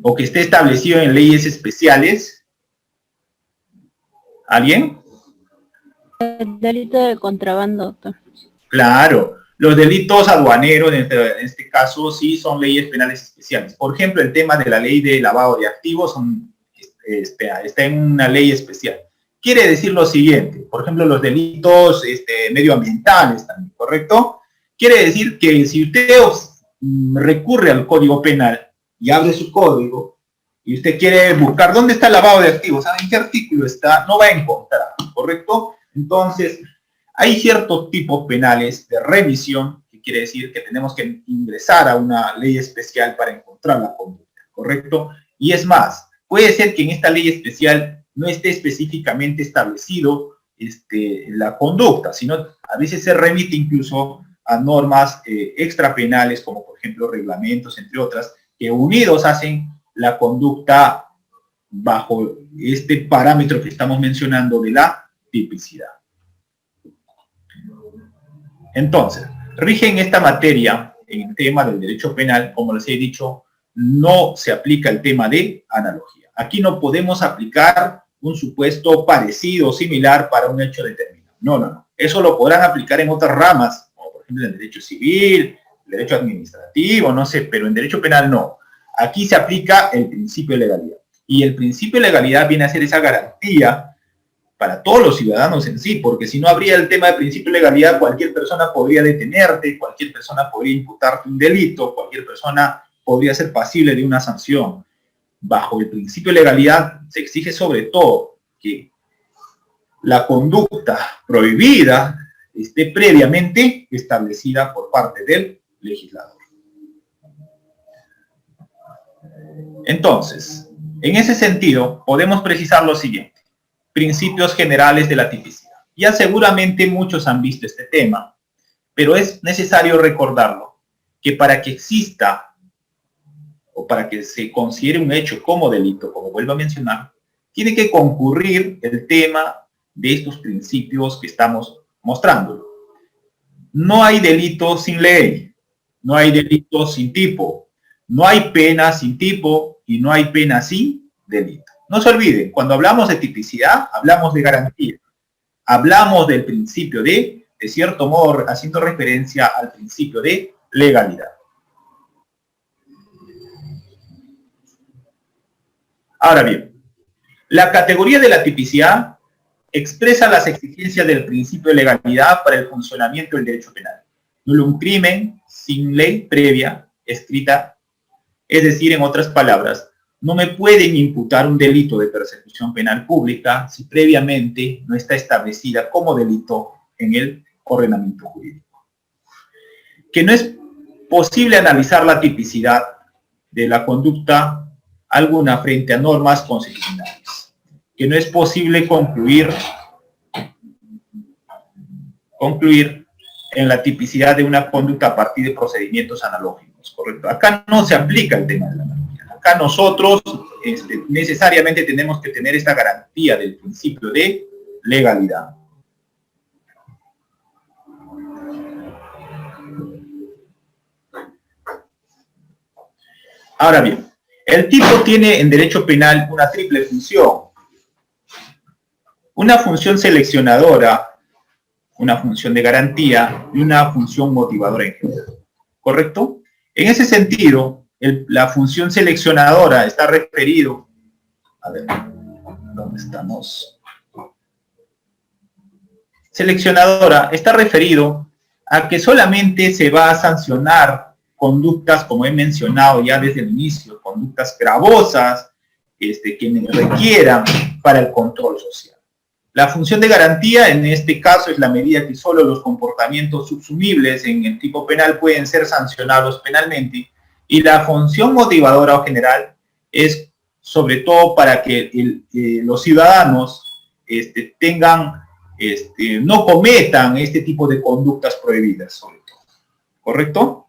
O que esté establecido en leyes especiales. ¿Alguien? El delito de contrabando, doctor. Claro, los delitos aduaneros, en este caso, sí son leyes penales especiales. Por ejemplo, el tema de la ley de lavado de activos está en una ley especial. Quiere decir lo siguiente, por ejemplo, los delitos medioambientales también, ¿correcto? Quiere decir que si usted recurre al Código Penal y abre su código, y usted quiere buscar dónde está el lavado de activos, ¿saben qué artículo está? No va a encontrar, ¿correcto? Entonces, hay ciertos tipos penales de revisión, que quiere decir que tenemos que ingresar a una ley especial para encontrar la conducta, ¿correcto? Y es más, puede ser que en esta ley especial no esté específicamente establecido la conducta, sino a veces se remite incluso a normas extrapenales, como por ejemplo reglamentos, entre otras, que unidos hacen la conducta bajo este parámetro que estamos mencionando de la tipicidad. Entonces, rige en esta materia, en el tema del derecho penal, como les he dicho, no se aplica el tema de analogía. Aquí no podemos aplicar un supuesto parecido o similar para un hecho determinado. No, no, no. Eso lo podrán aplicar en otras ramas, como por ejemplo en el derecho civil, el derecho administrativo, no sé, pero en derecho penal no. Aquí se aplica el principio de legalidad. Y el principio de legalidad viene a ser esa garantía para todos los ciudadanos en sí, porque si no habría el tema de principio de legalidad, cualquier persona podría detenerte, cualquier persona podría imputarte un delito, cualquier persona podría ser pasible de una sanción. Bajo el principio de legalidad se exige sobre todo que la conducta prohibida esté previamente establecida por parte del legislador. Entonces, en ese sentido, podemos precisar lo siguiente: principios generales de la tipicidad. Ya seguramente muchos han visto este tema, pero es necesario recordarlo, que para que exista o para que se considere un hecho como delito, como vuelvo a mencionar, tiene que concurrir el tema de estos principios que estamos mostrando. No hay delito sin ley, no hay delito sin tipo, no hay pena sin tipo y no hay pena sin delito. No se olviden, cuando hablamos de tipicidad, hablamos de garantía. Hablamos del principio de cierto modo, haciendo referencia al principio de legalidad. Ahora bien, la categoría de la tipicidad expresa las exigencias del principio de legalidad para el funcionamiento del derecho penal. Nulo un crimen sin ley previa escrita, es decir, en otras palabras, no me pueden imputar un delito de persecución penal pública si previamente no está establecida como delito en el ordenamiento jurídico. Que no es posible analizar la tipicidad de la conducta alguna frente a normas constitucionales. Que no es posible concluir en la tipicidad de una conducta a partir de procedimientos analógicos, ¿correcto? Acá no se aplica el tema de la analogía. Acá nosotros necesariamente tenemos que tener esta garantía del principio de legalidad. Ahora bien, el tipo tiene en derecho penal una triple función. Una función seleccionadora, una función de garantía y una función motivadora en general. ¿Correcto? En ese sentido, la función seleccionadora está referido... A ver, ¿dónde estamos? Seleccionadora está referido a que solamente se va a sancionar conductas, como he mencionado ya desde el inicio, conductas gravosas que requieran para el control social. La función de garantía en este caso es la medida que solo los comportamientos subsumibles en el tipo penal pueden ser sancionados penalmente, y la función motivadora o general es sobre todo para que los ciudadanos no cometan este tipo de conductas prohibidas, sobre todo. ¿Correcto?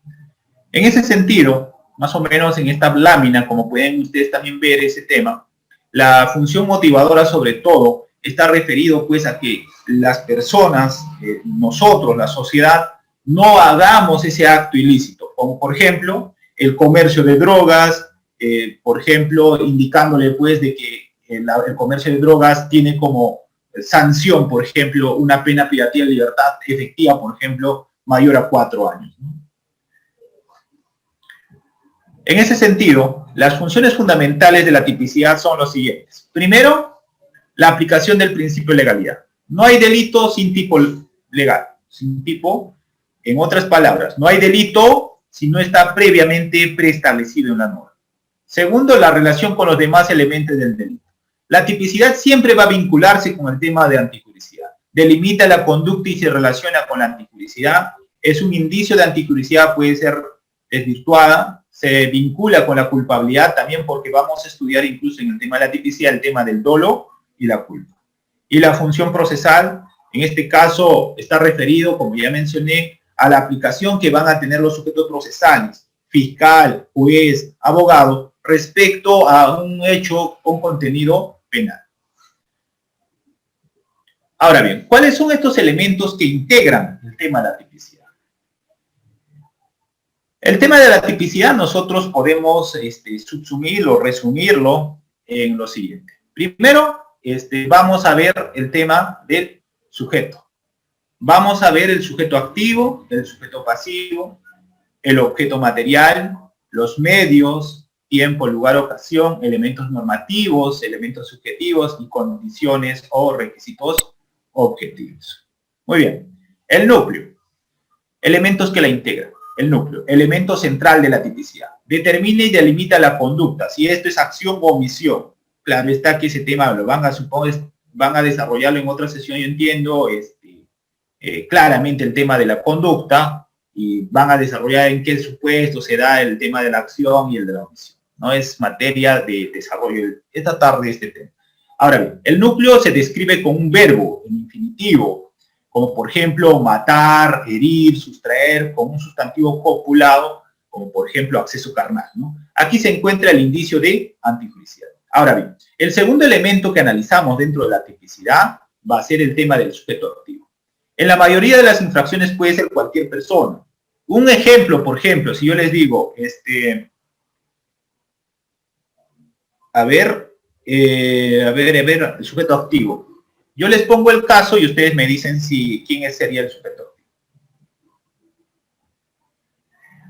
En ese sentido, más o menos en esta lámina, como pueden ustedes también ver ese tema, la función motivadora sobre todo está referido pues a que las personas, nosotros, la sociedad, no hagamos ese acto ilícito, como por ejemplo el comercio de drogas, por ejemplo, indicándole pues de que el comercio de drogas tiene como sanción, por ejemplo, una pena privativa de libertad efectiva, por ejemplo, mayor a 4 años, ¿no? En ese sentido, las funciones fundamentales de la tipicidad son los siguientes. Primero, la aplicación del principio de legalidad. No hay delito sin tipo legal, sin tipo, en otras palabras, no hay delito si no está previamente preestablecido en la norma. Segundo, la relación con los demás elementos del delito. La tipicidad siempre va a vincularse con el tema de antijudicidad. Delimita la conducta y se relaciona con la antijudicidad. Es un indicio de antijudicidad, puede ser desvirtuada. Se vincula con la culpabilidad también, porque vamos a estudiar incluso en el tema de la tipicidad el tema del dolo y la culpa. Y la función procesal, en este caso, está referido, como ya mencioné, a la aplicación que van a tener los sujetos procesales, fiscal, juez, abogado, respecto a un hecho con contenido penal. Ahora bien, ¿cuáles son estos elementos que integran el tema de la tipicidad? El tema de la tipicidad nosotros podemos subsumirlo, resumirlo en lo siguiente. Primero, vamos a ver el tema del sujeto. Vamos a ver el sujeto activo, el sujeto pasivo, el objeto material, los medios, tiempo, lugar, ocasión, elementos normativos, elementos subjetivos y condiciones o requisitos objetivos. Muy bien. El núcleo. Elementos que la integran. El núcleo, elemento central de la tipicidad. Determina y delimita la conducta, si esto es acción o omisión. Claro está que ese tema lo van a desarrollarlo en otra sesión, yo entiendo claramente el tema de la conducta, y van a desarrollar en qué supuesto se da el tema de la acción y el de la omisión. No es materia de desarrollo esta tarde este tema. Ahora bien, el núcleo se describe con un verbo en infinitivo, como por ejemplo matar, herir, sustraer, con un sustantivo copulado, como por ejemplo acceso carnal, ¿no? Aquí se encuentra el indicio de antijuicial. Ahora bien, el segundo elemento que analizamos dentro de la tipicidad va a ser el tema del sujeto activo. En la mayoría de las infracciones puede ser cualquier persona. Un ejemplo, por ejemplo, si yo les digo, a ver, el sujeto activo. Yo les pongo el caso y ustedes me dicen quién sería el sujeto activo.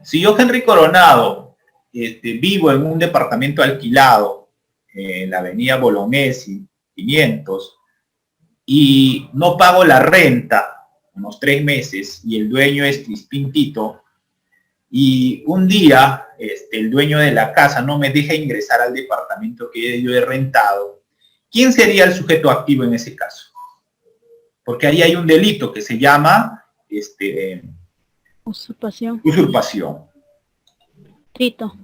Si yo, Henry Coronado, vivo en un departamento alquilado en la avenida Bolognesi, 500, y no pago la renta unos 3 meses, y el dueño es Crispín Tito, y un día el dueño de la casa no me deja ingresar al departamento que yo he rentado, ¿quién sería el sujeto activo en ese caso? Porque ahí hay un delito que se llama Usurpación. Usurpación. Tito.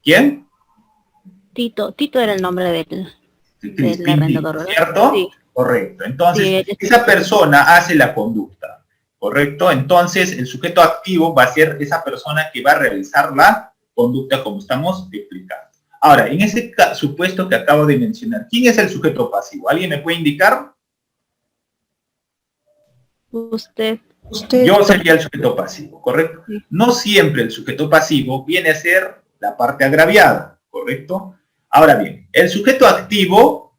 ¿Quién? Tito era el nombre del arrendador, ¿verdad? ¿Cierto? Sí. Correcto. Entonces, Sí, esa persona hace la conducta, ¿correcto? Entonces, el sujeto activo va a ser esa persona que va a realizar la conducta como estamos explicando. Ahora, en ese supuesto que acabo de mencionar, ¿quién es el sujeto pasivo? ¿Alguien me puede indicar? Usted. Yo sería el sujeto pasivo, ¿correcto? Sí. No siempre el sujeto pasivo viene a ser la parte agraviada, ¿correcto? Ahora bien, el sujeto activo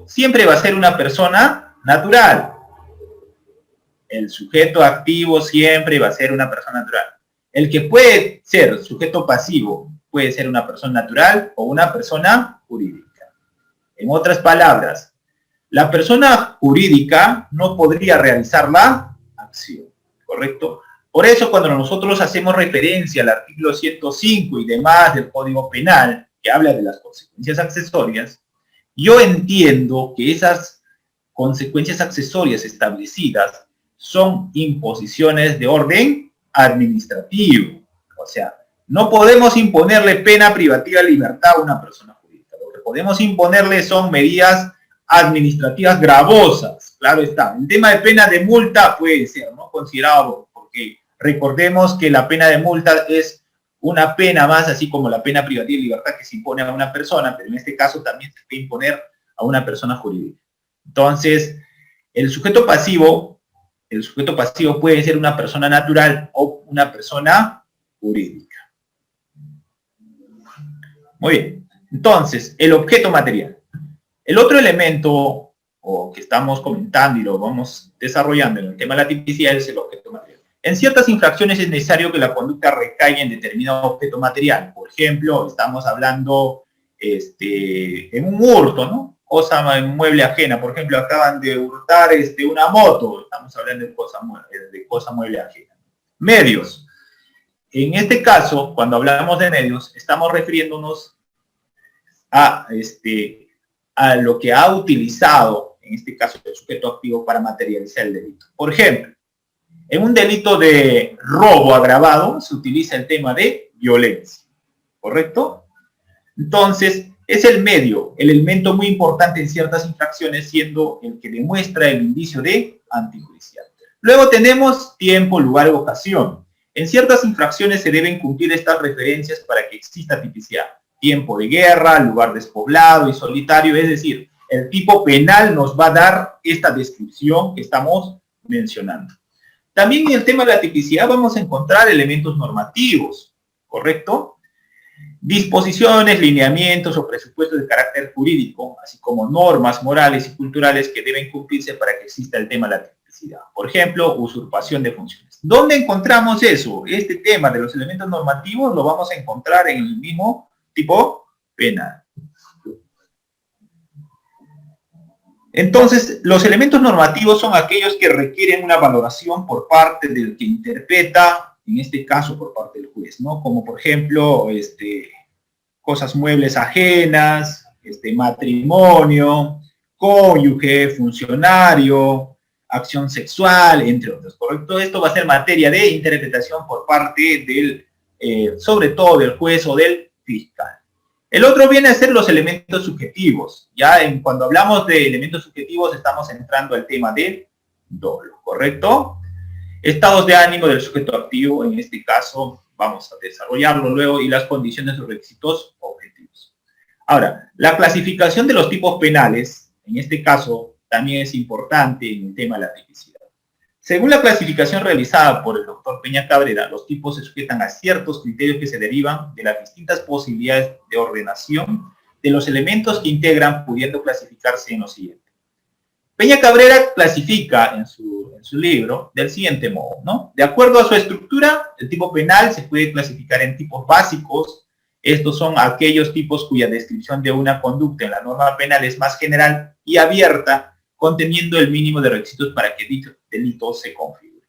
siempre va a ser una persona natural. El sujeto activo siempre va a ser una persona natural. El que puede ser sujeto pasivo puede ser una persona natural o una persona jurídica. En otras palabras, la persona jurídica no podría realizar la acción, ¿correcto? Por eso cuando nosotros hacemos referencia al artículo 105 y demás del Código Penal, que habla de las consecuencias accesorias, yo entiendo que esas consecuencias accesorias establecidas son imposiciones de orden administrativo. O sea, no podemos imponerle pena privativa de libertad a una persona jurídica. Lo que podemos imponerle son medidas administrativas gravosas. Claro está. El tema de pena de multa puede ser, ¿no?, considerado, porque recordemos que la pena de multa es una pena más, así como la pena privativa de libertad que se impone a una persona, pero en este caso también se puede imponer a una persona jurídica. Entonces, el sujeto pasivo puede ser una persona natural o una persona jurídica. Muy bien. Entonces, el objeto material. El otro elemento que estamos comentando y lo vamos desarrollando en el tema de la tipicidad es el objeto material. En ciertas infracciones es necesario que la conducta recaiga en determinado objeto material. Por ejemplo, estamos hablando en un hurto, ¿no? Cosa mueble ajena. Por ejemplo, acaban de hurtar una moto. Estamos hablando de cosa mueble ajena. Medios. En este caso, cuando hablamos de medios, estamos refiriéndonos a lo que ha utilizado, en este caso el sujeto activo, para materializar el delito. Por ejemplo, en un delito de robo agravado se utiliza el tema de violencia, ¿correcto? Entonces, es el medio, el elemento muy importante en ciertas infracciones, siendo el que demuestra el indicio de antijuicial. Luego tenemos tiempo, lugar o ocasión. En ciertas infracciones se deben cumplir estas referencias para que exista tipicidad. Tiempo de guerra, lugar despoblado y solitario, es decir, el tipo penal nos va a dar esta descripción que estamos mencionando. También en el tema de la tipicidad vamos a encontrar elementos normativos, ¿correcto? Disposiciones, lineamientos o presupuestos de carácter jurídico, así como normas morales y culturales que deben cumplirse para que exista el tema de la tipicidad. Por ejemplo, usurpación de funciones. ¿Dónde encontramos eso? Este tema de los elementos normativos lo vamos a encontrar en el mismo tipo penal. Entonces, los elementos normativos son aquellos que requieren una valoración por parte del que interpreta, en este caso por parte del juez, ¿no? Como por ejemplo, cosas muebles ajenas, matrimonio, cónyuge, funcionario, acción sexual, entre otros, ¿correcto? Esto va a ser materia de interpretación por parte del, sobre todo del juez o del fiscal. El otro viene a ser los elementos subjetivos. Ya cuando hablamos de elementos subjetivos estamos entrando al tema del dolo, ¿correcto? Estados de ánimo del sujeto activo, en este caso vamos a desarrollarlo luego, y las condiciones o requisitos objetivos. Ahora, la clasificación de los tipos penales, en este caso, también es importante en el tema de la tipicidad. Según la clasificación realizada por el doctor Peña Cabrera, los tipos se sujetan a ciertos criterios que se derivan de las distintas posibilidades de ordenación de los elementos que integran, pudiendo clasificarse en lo siguiente. Peña Cabrera clasifica en su libro del siguiente modo, ¿no? De acuerdo a su estructura, el tipo penal se puede clasificar en tipos básicos. Estos son aquellos tipos cuya descripción de una conducta en la norma penal es más general y abierta, conteniendo el mínimo de requisitos para que dicho delito se configure.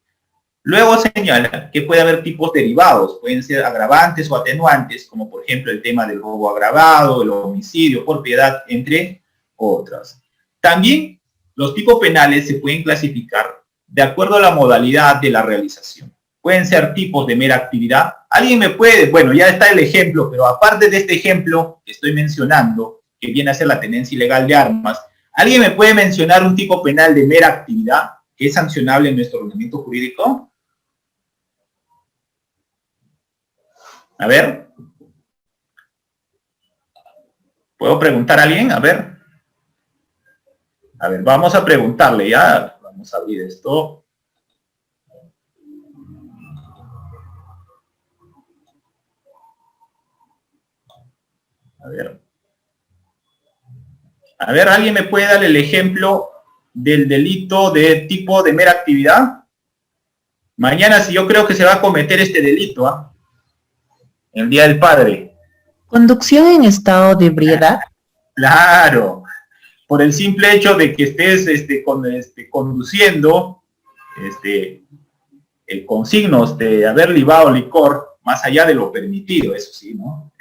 Luego señala que puede haber tipos derivados, pueden ser agravantes o atenuantes, como por ejemplo el tema del robo agravado, el homicidio por piedad, entre otras. También los tipos penales se pueden clasificar de acuerdo a la modalidad de la realización. Pueden ser tipos de mera actividad. Alguien me puede, bueno, ya está el ejemplo, pero aparte de este ejemplo que estoy mencionando, que viene a ser la tenencia ilegal de armas, ¿alguien me puede mencionar un tipo penal de mera actividad que es sancionable en nuestro ordenamiento jurídico? A ver. ¿Puedo preguntar a alguien? A ver. A ver, vamos a preguntarle ya. Vamos a abrir esto. A ver. A ver, ¿alguien me puede dar el ejemplo del delito de tipo de mera actividad? Mañana, si yo creo que se va a cometer este delito, ¿ah? El Día del Padre. ¿Conducción en estado de ebriedad? Claro. Por el simple hecho de que estés conduciendo con signos de haber libado licor, más allá de lo permitido, eso sí, ¿no?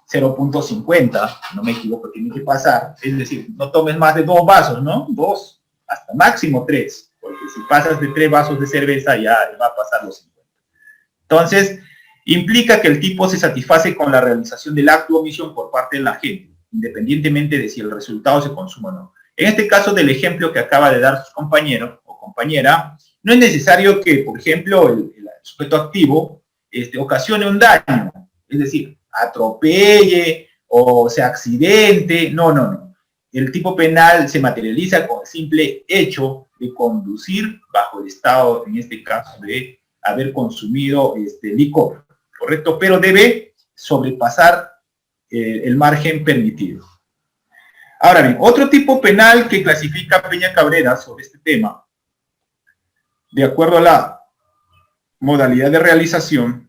0.50, no me equivoco, tiene que pasar. Es decir, no tomes más de 2 vasos, ¿no? 2, hasta máximo 3, porque si pasas de 3 vasos de cerveza ya va a pasar los 50. Entonces, implica que el tipo se satisface con la realización del acto o omisión por parte del agente, independientemente de si el resultado se consuma o no. En este caso del ejemplo que acaba de dar su compañero o compañera, no es necesario que, por ejemplo, el sujeto activo ocasione un daño, es decir, atropelle o se accidente, no. El tipo penal se materializa con el simple hecho de conducir bajo el estado, en este caso, de haber consumido licor, ¿correcto? Pero debe sobrepasar el margen permitido. Ahora bien, otro tipo penal que clasifica Peña Cabrera sobre este tema, de acuerdo a la modalidad de realización,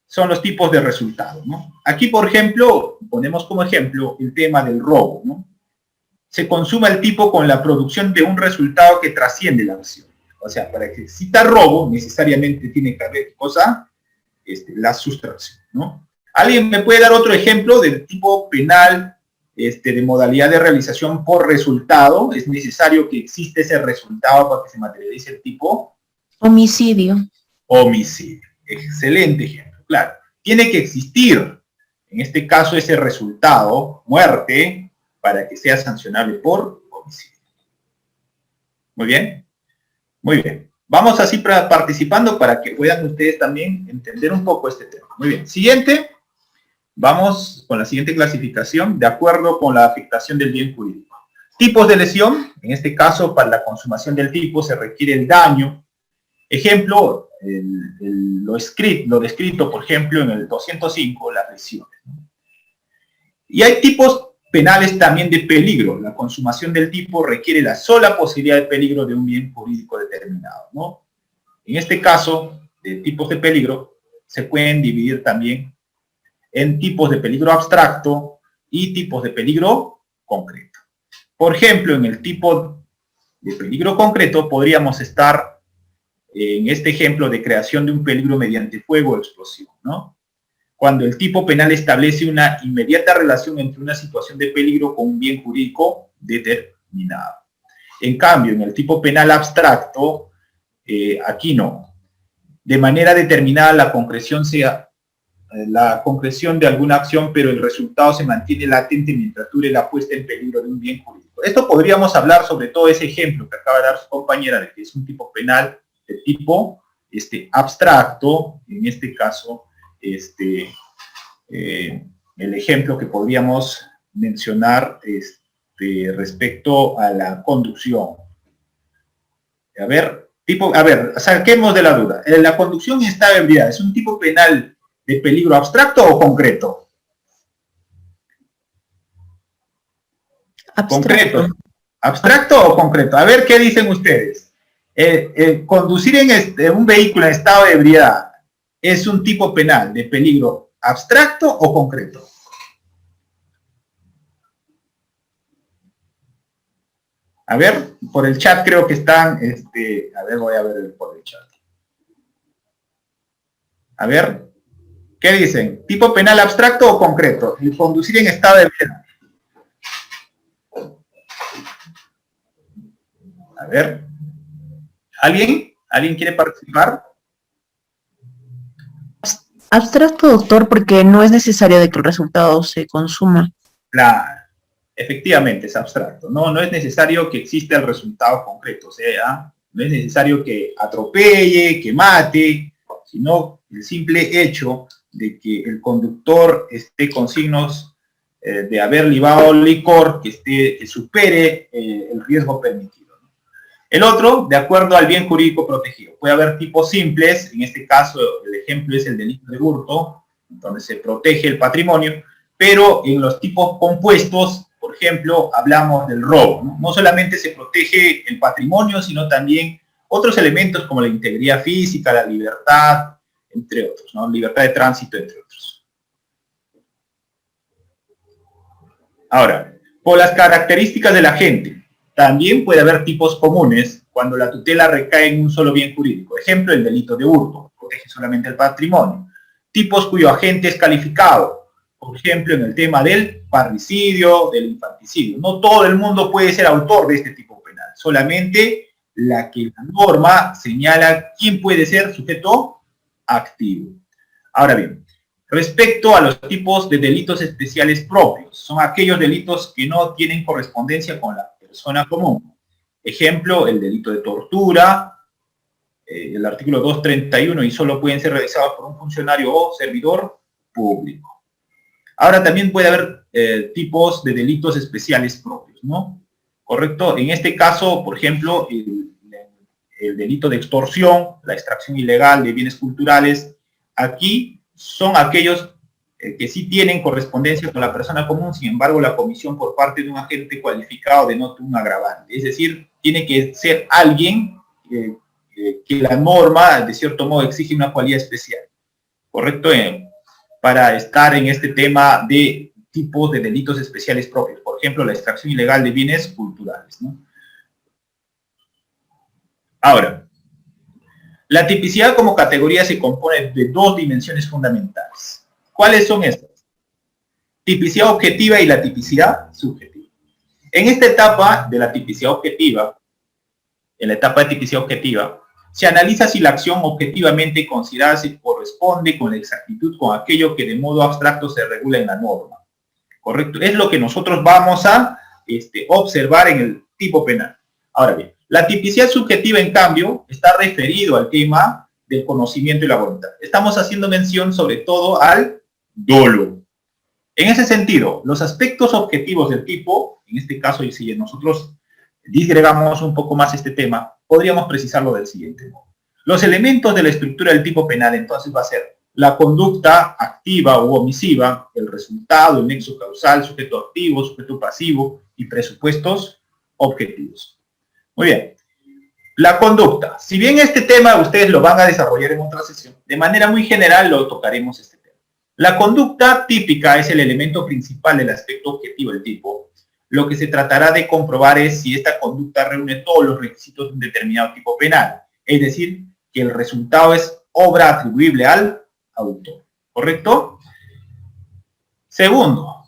son los tipos de resultado, ¿no? Aquí, por ejemplo, ponemos como ejemplo el tema del robo, ¿no? Se consuma el tipo con la producción de un resultado que trasciende la acción. O sea, para que exista robo, necesariamente tiene que haber cosa, la sustracción, ¿no? ¿Alguien me puede dar otro ejemplo del tipo penal de modalidad de realización por resultado? ¿Es necesario que exista ese resultado para que se materialice el tipo? Homicidio. Homicidio. Excelente ejemplo. Claro, tiene que existir, en este caso, ese resultado, muerte, para que sea sancionable por homicidio. Muy bien. Muy bien. Vamos así participando para que puedan ustedes también entender un poco este tema. Muy bien. Siguiente. Vamos con la siguiente clasificación, de acuerdo con la afectación del bien jurídico. Tipos de lesión. En este caso, para la consumación del tipo se requiere el daño. Ejemplo, lo descrito, por ejemplo, en el 205, las lesiones. Y hay tipos penales también de peligro. La consumación del tipo requiere la sola posibilidad de peligro de un bien jurídico determinado, ¿no? En este caso, de tipos de peligro, se pueden dividir también en tipos de peligro abstracto y tipos de peligro concreto. Por ejemplo, en el tipo de peligro concreto podríamos estar en este ejemplo de creación de un peligro mediante fuego o explosión, ¿no? Cuando el tipo penal establece una inmediata relación entre una situación de peligro con un bien jurídico determinado. En cambio, en el tipo penal abstracto, aquí no. De manera determinada la concreción de alguna acción, pero el resultado se mantiene latente mientras dure la puesta en peligro de un bien jurídico. Esto podríamos hablar sobre todo ese ejemplo que acaba de dar su compañera, de que es un tipo penal de tipo abstracto, en este caso, el ejemplo que podríamos mencionar respecto a la conducción. A ver, saquemos de la duda. ¿La conducción en estado de ebriedad es un tipo penal de peligro abstracto o concreto? Abstracto. Concreto. ¿Abstracto o concreto? A ver, ¿qué dicen ustedes? Conducir en un vehículo en estado de ebriedad es un tipo penal de peligro abstracto o concreto. A ver, por el chat creo que están, a ver, voy a ver por el chat. A ver, ¿qué dicen? ¿Tipo penal abstracto o concreto? El conducir en estado de ebriedad. A ver, ¿alguien quiere participar? Abstracto, doctor, porque no es necesario de que el resultado se consuma. Claro, efectivamente es abstracto. No es necesario que exista el resultado concreto, o sea, no es necesario que atropelle, que mate, sino el simple hecho de que el conductor esté con signos de haber libado licor que supere el riesgo permitido. El otro, de acuerdo al bien jurídico protegido. Puede haber tipos simples, en este caso el ejemplo es el delito de hurto, donde se protege el patrimonio, pero en los tipos compuestos, por ejemplo, hablamos del robo. No solamente se protege el patrimonio, sino también otros elementos como la integridad física, la libertad, entre otros, ¿no? Libertad de tránsito, entre otros. Ahora, por las características del agente, también puede haber tipos comunes cuando la tutela recae en un solo bien jurídico. Ejemplo, el delito de hurto, protege solamente el patrimonio. Tipos cuyo agente es calificado, por ejemplo, en el tema del parricidio, del infanticidio. No todo el mundo puede ser autor de este tipo penal, solamente la que la norma señala quién puede ser sujeto activo. Ahora bien, respecto a los tipos de delitos especiales propios, son aquellos delitos que no tienen correspondencia con la persona común. Ejemplo, el delito de tortura, el artículo 231, y solo pueden ser realizados por un funcionario o servidor público. Ahora también puede haber tipos de delitos especiales propios, ¿no? ¿Correcto? En este caso, por ejemplo, el delito de extorsión, la extracción ilegal de bienes culturales, aquí son aquellos que sí tienen correspondencia con la persona común, sin embargo, la comisión por parte de un agente cualificado denota un agravante. Es decir, tiene que ser alguien que la norma, de cierto modo, exige una cualidad especial. ¿Correcto? Para estar en este tema de tipos de delitos especiales propios. Por ejemplo, la extracción ilegal de bienes culturales, ¿no? Ahora, la tipicidad como categoría se compone de dos dimensiones fundamentales. ¿Cuáles son estas? Tipicidad objetiva y la tipicidad subjetiva. En esta etapa de la tipicidad objetiva, en la etapa de tipicidad objetiva, se analiza si la acción objetivamente considerada se corresponde con la exactitud con aquello que de modo abstracto se regula en la norma. ¿Correcto? Es lo que nosotros vamos a observar en el tipo penal. Ahora bien, la tipicidad subjetiva, en cambio, está referido al tema del conocimiento y la voluntad. Estamos haciendo mención sobre todo al dolo. En ese sentido, los aspectos objetivos del tipo, en este caso, y si nosotros disgregamos un poco más este tema, podríamos precisarlo del siguiente modo. Los elementos de la estructura del tipo penal, entonces, va a ser la conducta activa u omisiva, el resultado, el nexo causal, sujeto activo, sujeto pasivo y presupuestos objetivos. Muy bien. La conducta. Si bien este tema ustedes lo van a desarrollar en otra sesión, de manera muy general lo tocaremos este tema. La conducta típica es el elemento principal del aspecto objetivo del tipo. Lo que se tratará de comprobar es si esta conducta reúne todos los requisitos de un determinado tipo penal. Es decir, que el resultado es obra atribuible al autor. ¿Correcto? Segundo,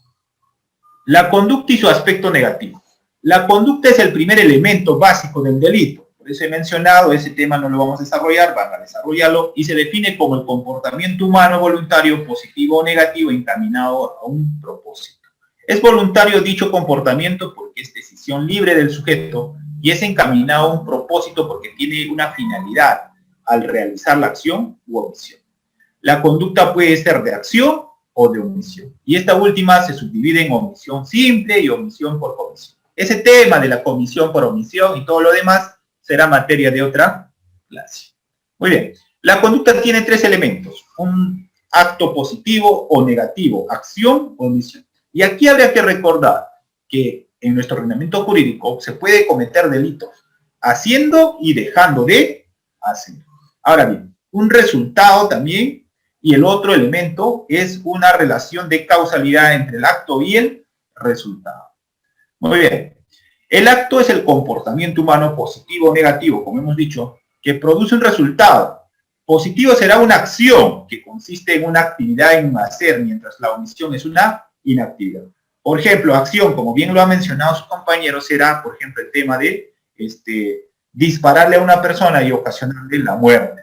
la conducta y su aspecto negativo. La conducta es el primer elemento básico del delito. Por eso he mencionado, ese tema no lo vamos a desarrollar, van a desarrollarlo, y se define como el comportamiento humano voluntario, positivo o negativo, encaminado a un propósito. Es voluntario dicho comportamiento porque es decisión libre del sujeto y es encaminado a un propósito porque tiene una finalidad al realizar la acción u omisión. La conducta puede ser de acción o de omisión. Y esta última se subdivide en omisión simple y omisión por comisión. Ese tema de la comisión por omisión y todo lo demás será materia de otra clase. Muy bien. La conducta tiene tres elementos. Un acto positivo o negativo, acción o omisión. Y aquí habría que recordar que en nuestro ordenamiento jurídico se puede cometer delitos haciendo y dejando de hacer. Ahora bien, un resultado también. Y el otro elemento es una relación de causalidad entre el acto y el resultado. Muy bien. El acto es el comportamiento humano positivo o negativo, como hemos dicho, que produce un resultado. Positivo será una acción que consiste en una actividad en un hacer, mientras la omisión es una inactividad. Por ejemplo, acción, como bien lo ha mencionado su compañero, será, por ejemplo, el tema de dispararle a una persona y ocasionarle la muerte.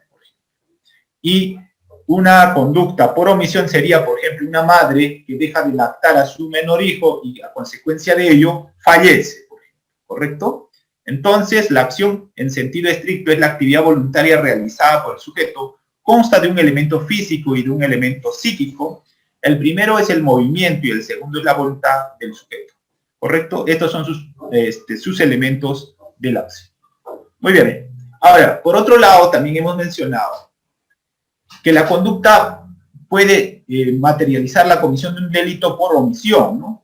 Y una conducta por omisión sería, por ejemplo, una madre que deja de lactar a su menor hijo y a consecuencia de ello fallece, por ejemplo, ¿correcto? Entonces, la acción en sentido estricto es la actividad voluntaria realizada por el sujeto, consta de un elemento físico y de un elemento psíquico. El primero es el movimiento y el segundo es la voluntad del sujeto, ¿correcto? Estos son sus elementos de la acción. Muy bien. Ahora, por otro lado, también hemos mencionado que la conducta puede materializar la comisión de un delito por omisión, ¿no?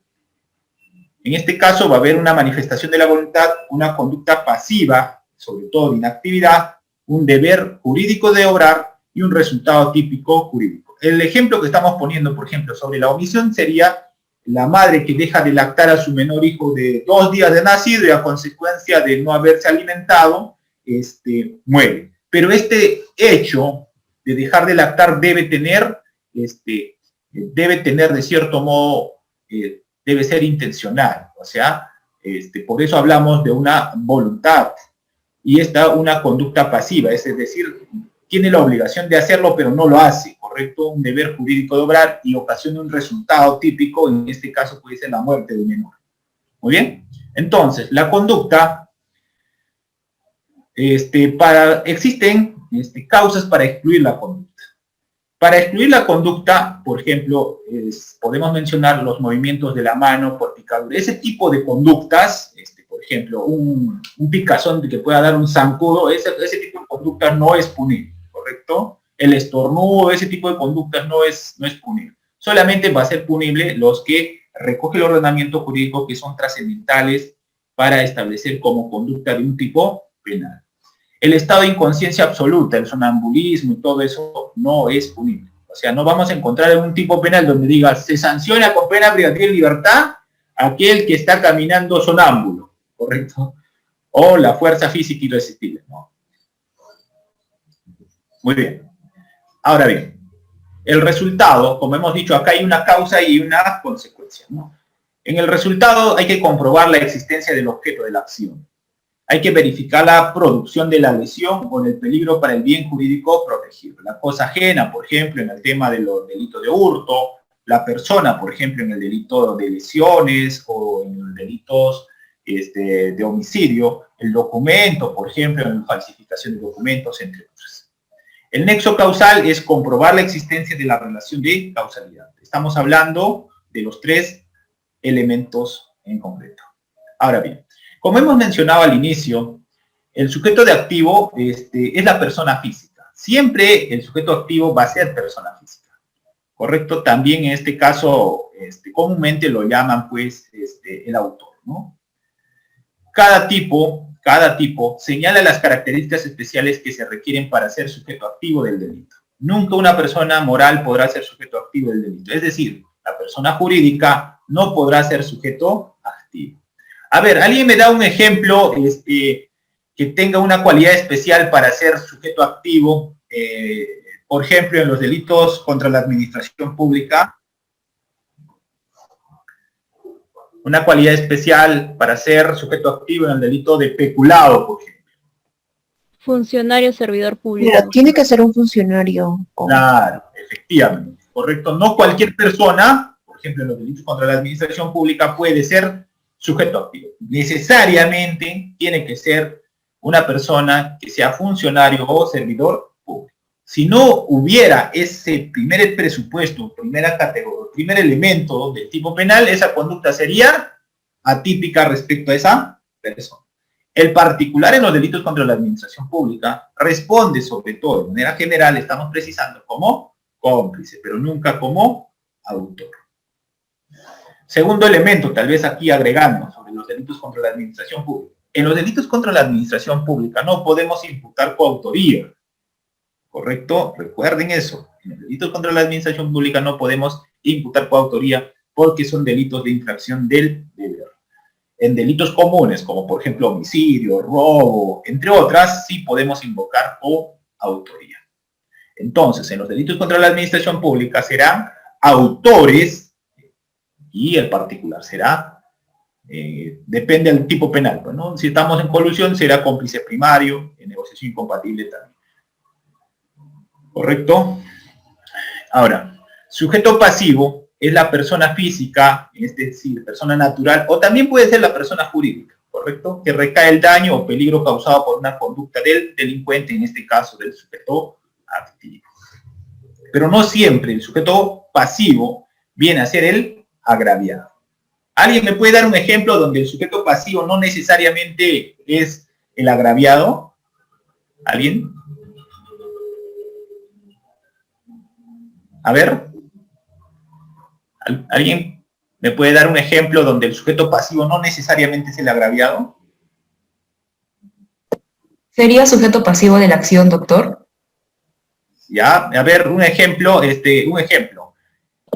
En este caso va a haber una manifestación de la voluntad, una conducta pasiva, sobre todo de inactividad, un deber jurídico de obrar y un resultado típico jurídico. El ejemplo que estamos poniendo, por ejemplo, sobre la omisión sería la madre que deja de lactar a su menor hijo de 2 días de nacido y a consecuencia de no haberse alimentado, muere. Pero este hecho de dejar de lactar debe tener de cierto modo, debe ser intencional, o sea, por eso hablamos de una voluntad, y esta una conducta pasiva, es decir, tiene la obligación de hacerlo, pero no lo hace, ¿correcto? Un deber jurídico de obrar y ocasiona un resultado típico, en este caso puede ser la muerte del menor. Muy bien, entonces, la conducta, existen causas para excluir la conducta. Para excluir la conducta, por ejemplo, podemos mencionar los movimientos de la mano por picadura. Ese tipo de conductas, por ejemplo, un picazón que pueda dar un zancudo, ese tipo de conductas no es punible, ¿correcto? El estornudo, ese tipo de conductas no es punible. Solamente va a ser punible los que recoge el ordenamiento jurídico que son trascendentales para establecer como conducta de un tipo penal. El estado de inconsciencia absoluta, el sonambulismo y todo eso no es punible. O sea, no vamos a encontrar en un tipo penal donde diga se sanciona con pena privativa de libertad aquel que está caminando sonámbulo, ¿correcto? O la fuerza física irresistible, ¿no? Muy bien. Ahora bien, el resultado, como hemos dicho, acá hay una causa y una consecuencia, ¿no? En el resultado hay que comprobar la existencia del objeto de la acción. Hay que verificar la producción de la lesión o del peligro para el bien jurídico protegido. La cosa ajena, por ejemplo, en el tema de los delitos de hurto, la persona, por ejemplo, en el delito de lesiones o en los delitos de homicidio, el documento, por ejemplo, en falsificación de documentos, entre otros. El nexo causal es comprobar la existencia de la relación de causalidad. Estamos hablando de los 3 elementos en concreto. Ahora bien, como hemos mencionado al inicio, el sujeto de activo es la persona física. Siempre el sujeto activo va a ser persona física, ¿correcto? También en este caso, comúnmente lo llaman, pues, el autor, ¿no? Cada tipo señala las características especiales que se requieren para ser sujeto activo del delito. Nunca una persona moral podrá ser sujeto activo del delito. Es decir, la persona jurídica no podrá ser sujeto activo. A ver, ¿alguien me da un ejemplo que tenga una cualidad especial para ser sujeto activo? Por ejemplo, en los delitos contra la administración pública. una cualidad especial para ser sujeto activo en el delito de peculado, por ejemplo. Funcionario, servidor público. Mira, tiene que ser un funcionario. Claro, efectivamente, correcto. No cualquier persona, por ejemplo, en los delitos contra la administración pública, puede ser sujeto activo. Necesariamente tiene que ser una persona que sea funcionario o servidor público. Si no hubiera ese primer presupuesto, primera categoría, primer elemento del tipo penal, esa conducta sería atípica respecto a esa persona. El particular en los delitos contra la administración pública responde sobre todo, de manera general, estamos precisando como cómplice, pero nunca como autor. Segundo elemento, tal vez aquí agregando sobre los delitos contra la administración pública. En los delitos contra la administración pública no podemos imputar coautoría, ¿correcto? Recuerden eso. En los delitos contra la administración pública no podemos imputar coautoría porque son delitos de infracción del deber. En delitos comunes, como por ejemplo homicidio, robo, entre otras, sí podemos invocar coautoría. Entonces, en los delitos contra la administración pública serán autores y el particular será, depende del tipo penal, pues, ¿no? Si estamos en colusión será cómplice primario, en negociación incompatible también. ¿Correcto? Ahora, sujeto pasivo es la persona física, es decir, persona natural, o también puede ser la persona jurídica, ¿correcto? Que recae el daño o peligro causado por una conducta del delincuente, en este caso del sujeto activo. Pero no siempre el sujeto pasivo viene a ser el agraviado. ¿Alguien me puede dar un ejemplo donde el sujeto pasivo no necesariamente es el agraviado? ¿Alguien? A ver. ¿Alguien me puede dar un ejemplo donde el sujeto pasivo no necesariamente es el agraviado? ¿Sería sujeto pasivo de la acción, doctor? Ya, a ver, un ejemplo,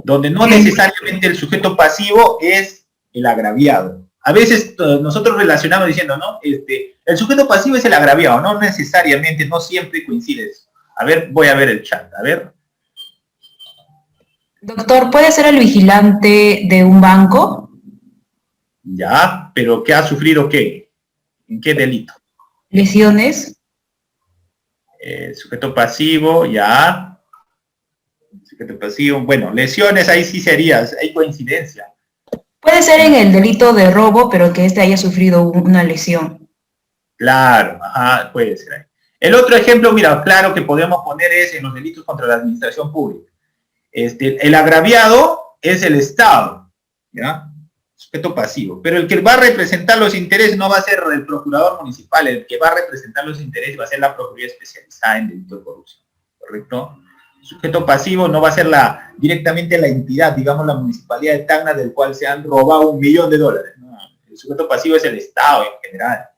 donde no necesariamente el sujeto pasivo es el agraviado. A veces nosotros relacionamos diciendo, ¿no? El sujeto pasivo es el agraviado, no necesariamente, no siempre coincide eso. A ver, voy a ver el chat, a ver. Doctor, ¿puede ser el vigilante de un banco? Ya, pero ¿qué ha sufrido qué? ¿En qué delito? ¿Lesiones? Sujeto pasivo, ya. Sujeto pasivo, bueno, lesiones ahí sí sería, hay coincidencia. Puede ser en el delito de robo, pero que éste haya sufrido una lesión. Claro, ajá, puede ser ahí. El otro ejemplo, mira, claro que podemos poner es en los delitos contra la administración pública. El agraviado es el Estado, ¿ya? Sujeto pasivo. Pero el que va a representar los intereses no va a ser el procurador municipal, el que va a representar los intereses va a ser la Procuraduría Especializada en Delito de Corrupción, ¿correcto? El sujeto pasivo no va a ser directamente la entidad, digamos la Municipalidad de Tacna, del cual se han robado $1 millón, ¿no? El sujeto pasivo es el Estado en general,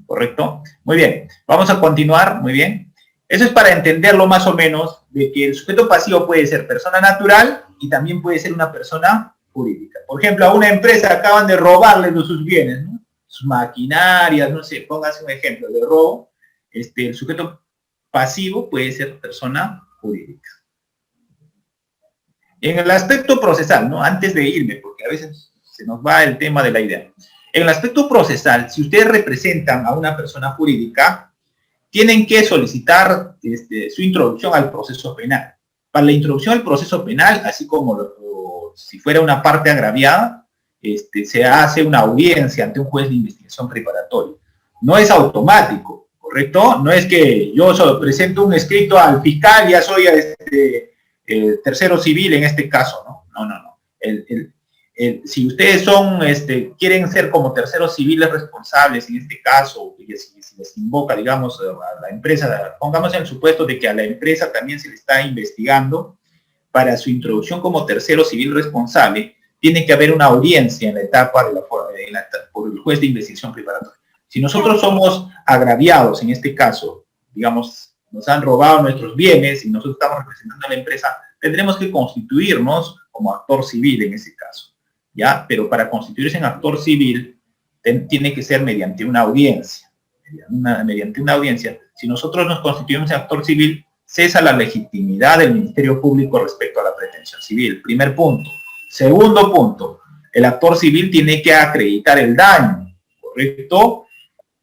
¿correcto? Muy bien, vamos a continuar, muy bien. Eso es para entenderlo más o menos, de que el sujeto pasivo puede ser persona natural y también puede ser una persona jurídica. Por ejemplo, a una empresa acaban de robarle sus bienes, ¿no? Sus maquinarias, no sé, póngase un ejemplo de robo. El sujeto pasivo puede ser persona jurídica. En el aspecto procesal, ¿no? Antes de irme, porque a veces se nos va el tema de la idea. En el aspecto procesal, si ustedes representan a una persona jurídica, tienen que solicitar su introducción al proceso penal. Para la introducción al proceso penal, así como si fuera una parte agraviada, se hace una audiencia ante un juez de investigación preparatoria. No es automático, ¿correcto? No es que yo solo presento un escrito al fiscal y ya soy tercero civil en este caso, ¿no? No. Si ustedes quieren ser como terceros civiles responsables en este caso, si les invoca, digamos, a la empresa, pongamos en el supuesto de que a la empresa también se le está investigando, para su introducción como tercero civil responsable, tiene que haber una audiencia en la etapa por el juez de investigación preparatoria. Si nosotros somos agraviados en este caso, digamos, nos han robado nuestros bienes y nosotros estamos representando a la empresa, tendremos que constituirnos como actor civil en ese caso, ¿ya? Pero para constituirse en actor civil tiene que ser mediante una audiencia. Mediante una audiencia. Si nosotros nos constituimos en actor civil, cesa la legitimidad del Ministerio Público respecto a la pretensión civil. Primer punto. Segundo punto. el actor civil tiene que acreditar el daño, ¿correcto?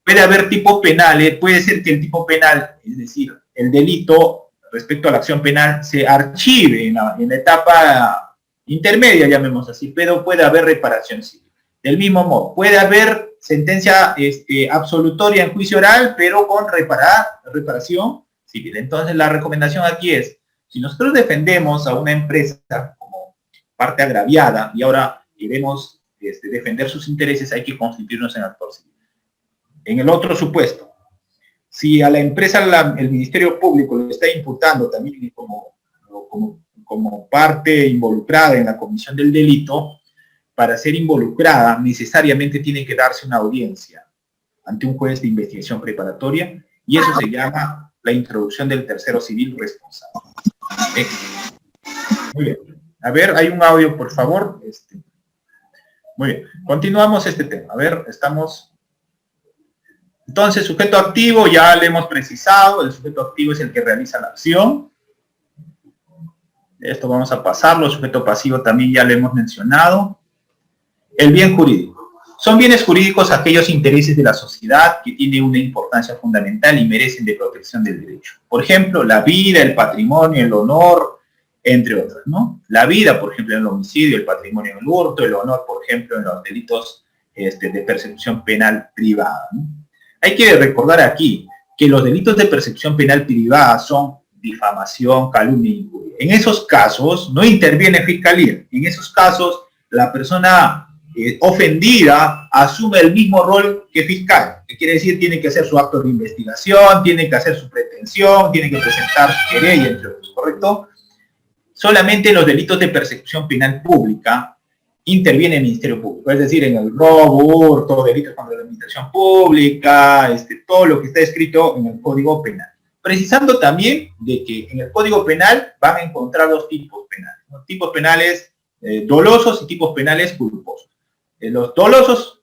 Puede haber tipos penales, puede ser que el tipo penal, es decir, el delito respecto a la acción penal se archive en la etapa intermedia, llamemos así, pero puede haber reparación civil. Del mismo modo, puede haber sentencia absolutoria en juicio oral, pero con reparación civil. Entonces, la recomendación aquí es, si nosotros defendemos a una empresa como parte agraviada y ahora queremos defender sus intereses, hay que constituirnos en actor civil. En el otro supuesto, si a la empresa el Ministerio Público le está imputando también como parte involucrada en la comisión del delito, para ser involucrada necesariamente tiene que darse una audiencia ante un juez de investigación preparatoria y eso se llama la introducción del tercero civil responsable. Muy bien. A ver, hay un audio, por favor. Muy bien. Continuamos este tema. A ver, estamos... Entonces, sujeto activo ya le hemos precisado. El sujeto activo es el que realiza la acción. Esto vamos a pasarlo. El sujeto pasivo también ya lo hemos mencionado. El bien jurídico. Son bienes jurídicos aquellos intereses de la sociedad que tienen una importancia fundamental y merecen de protección del derecho. Por ejemplo, la vida, el patrimonio, el honor, entre otros, ¿no? La vida, por ejemplo, en el homicidio, el patrimonio en el hurto, el honor, por ejemplo, en los delitos de persecución penal privada, ¿no? Hay que recordar aquí que los delitos de persecución penal privada son difamación, calumnia e injuria. En esos casos no interviene fiscalía. En esos casos la persona ofendida asume el mismo rol que fiscal. ¿Qué quiere decir? Tiene que hacer su acto de investigación, tiene que hacer su pretensión, tiene que presentar su querella, entre otros, ¿correcto? Solamente en los delitos de persecución penal pública interviene el Ministerio Público, es decir, en el robo, hurto, delitos contra la administración pública, todo lo que está escrito en el Código Penal. Precisando también de que en el Código Penal van a encontrar dos tipos penales, ¿no? Tipos penales dolosos y tipos penales culposos. Los dolosos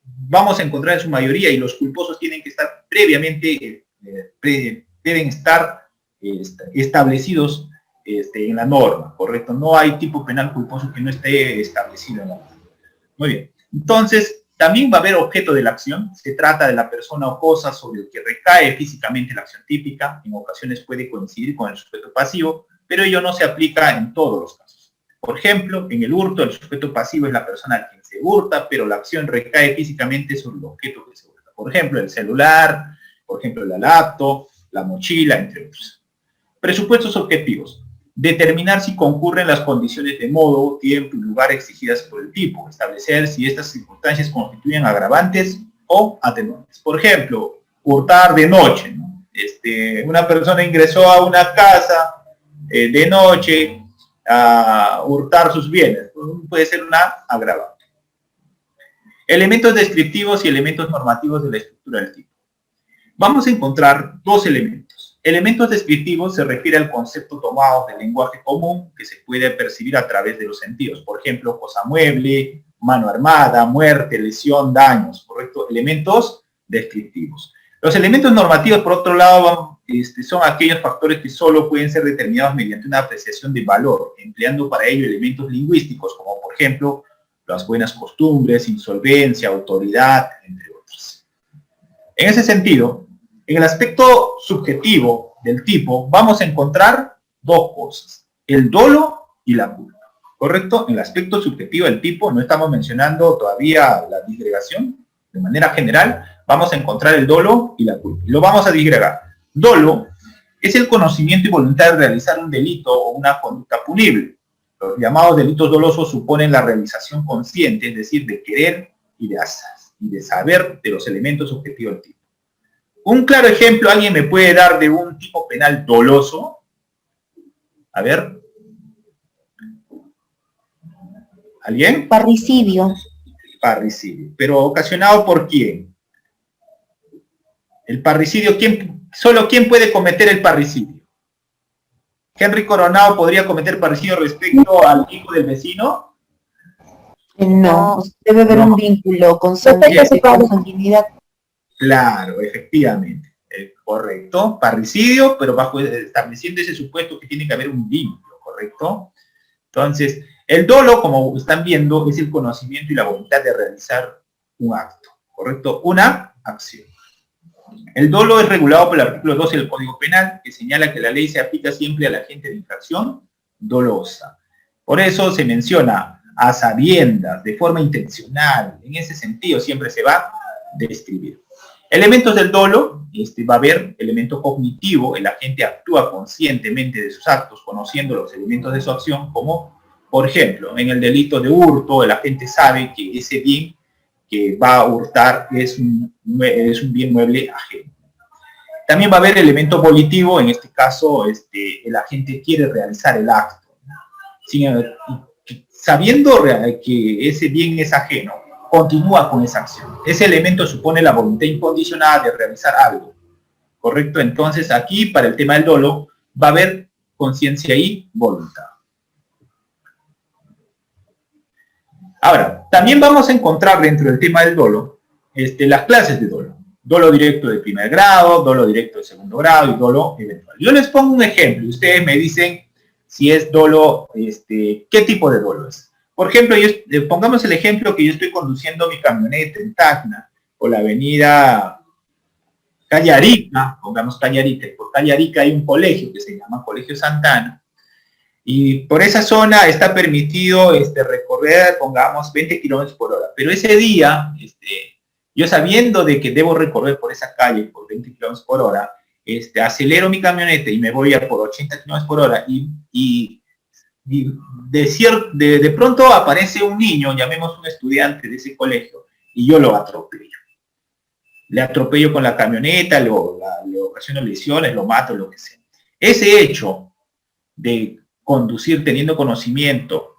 vamos a encontrar en su mayoría y los culposos tienen que estar previamente, deben estar establecidos en la norma, ¿correcto? No hay tipo penal culposo que no esté establecido en la norma. Muy bien. Entonces, también va a haber objeto de la acción. Se trata de la persona o cosa sobre el que recae físicamente la acción típica. En ocasiones puede coincidir con el sujeto pasivo, pero ello no se aplica en todos los casos. Por ejemplo, en el hurto, el sujeto pasivo es la persona a quien se hurta, pero la acción recae físicamente sobre el objeto que se hurta. Por ejemplo, el celular, por ejemplo, la laptop, la mochila, entre otros. Presupuestos objetivos. Determinar si concurren las condiciones de modo, tiempo y lugar exigidas por el tipo. Establecer si estas circunstancias constituyen agravantes o atenuantes. Por ejemplo, hurtar de noche, ¿no? Una persona ingresó a una casa de noche a hurtar sus bienes. Puede ser una agravante. Elementos descriptivos y elementos normativos de la estructura del tipo. Vamos a encontrar dos elementos. Elementos descriptivos se refiere al concepto tomado del lenguaje común que se puede percibir a través de los sentidos. Por ejemplo, cosa mueble, mano armada, muerte, lesión, daños, ¿correcto? Elementos descriptivos. Los elementos normativos, por otro lado, son aquellos factores que solo pueden ser determinados mediante una apreciación de valor, empleando para ello elementos lingüísticos, como por ejemplo, las buenas costumbres, insolvencia, autoridad, entre otros. En ese sentido, en el aspecto subjetivo del tipo, vamos a encontrar dos cosas, el dolo y la culpa, ¿correcto? En el aspecto subjetivo del tipo, no estamos mencionando todavía la disgregación, de manera general, vamos a encontrar el dolo y la culpa. Y lo vamos a disgregar. Dolo es el conocimiento y voluntad de realizar un delito o una conducta punible. Los llamados delitos dolosos suponen la realización consciente, es decir, de querer y de saber de los elementos subjetivos del tipo. Un claro ejemplo, ¿alguien me puede dar de un tipo penal doloso? A ver. ¿Alguien? Parricidio. Parricidio. ¿Pero ocasionado por quién? El parricidio, ¿solo quién puede cometer el parricidio? ¿Henry Coronado podría cometer parricidio respecto al hijo del vecino? No, debe haber un vínculo con sanguinidad. Claro, efectivamente. Correcto. Parricidio, pero estableciendo ese supuesto que tiene que haber un vínculo, ¿correcto? Entonces, El dolo, como están viendo, es el conocimiento y la voluntad de realizar un acto, ¿correcto? Una acción. El dolo es regulado por el artículo 12 del Código Penal, que señala que la ley se aplica siempre al agente de infracción dolosa. Por eso se menciona a sabiendas, de forma intencional. En ese sentido siempre se va a describir. Elementos del dolo, va a haber elemento cognitivo, el agente actúa conscientemente de sus actos, conociendo los elementos de su acción, como, por ejemplo, en el delito de hurto, el agente sabe que ese bien que va a hurtar es un bien mueble ajeno. También va a haber elemento volitivo, en este caso, el agente quiere realizar el acto. Sabiendo que ese bien es ajeno, continúa con esa acción. Ese elemento supone la voluntad incondicional de realizar algo, ¿correcto? Entonces aquí, para el tema del dolo, va a haber conciencia y voluntad. Ahora, también vamos a encontrar dentro del tema del dolo, las clases de dolo. Dolo directo de primer grado, dolo directo de segundo grado y dolo eventual. Yo les pongo un ejemplo y ustedes me dicen si es dolo, qué tipo de dolo es. Por ejemplo, pongamos el ejemplo que yo estoy conduciendo mi camioneta en Tacna, por la avenida Calle Arica, pongamos Calle Arica, y por Calle Arica hay un colegio que se llama Colegio Santana, y por esa zona está permitido recorrer, pongamos, 20 kilómetros por hora. Pero ese día, yo sabiendo de que debo recorrer por esa calle por 20 kilómetros por hora, acelero mi camioneta y me voy a por 80 kilómetros por hora y de pronto aparece un niño, llamemos un estudiante de ese colegio, y yo lo atropello. Le atropello con la camioneta, le ocasiono lesiones, lo mato, lo que sea. Ese hecho de conducir teniendo conocimiento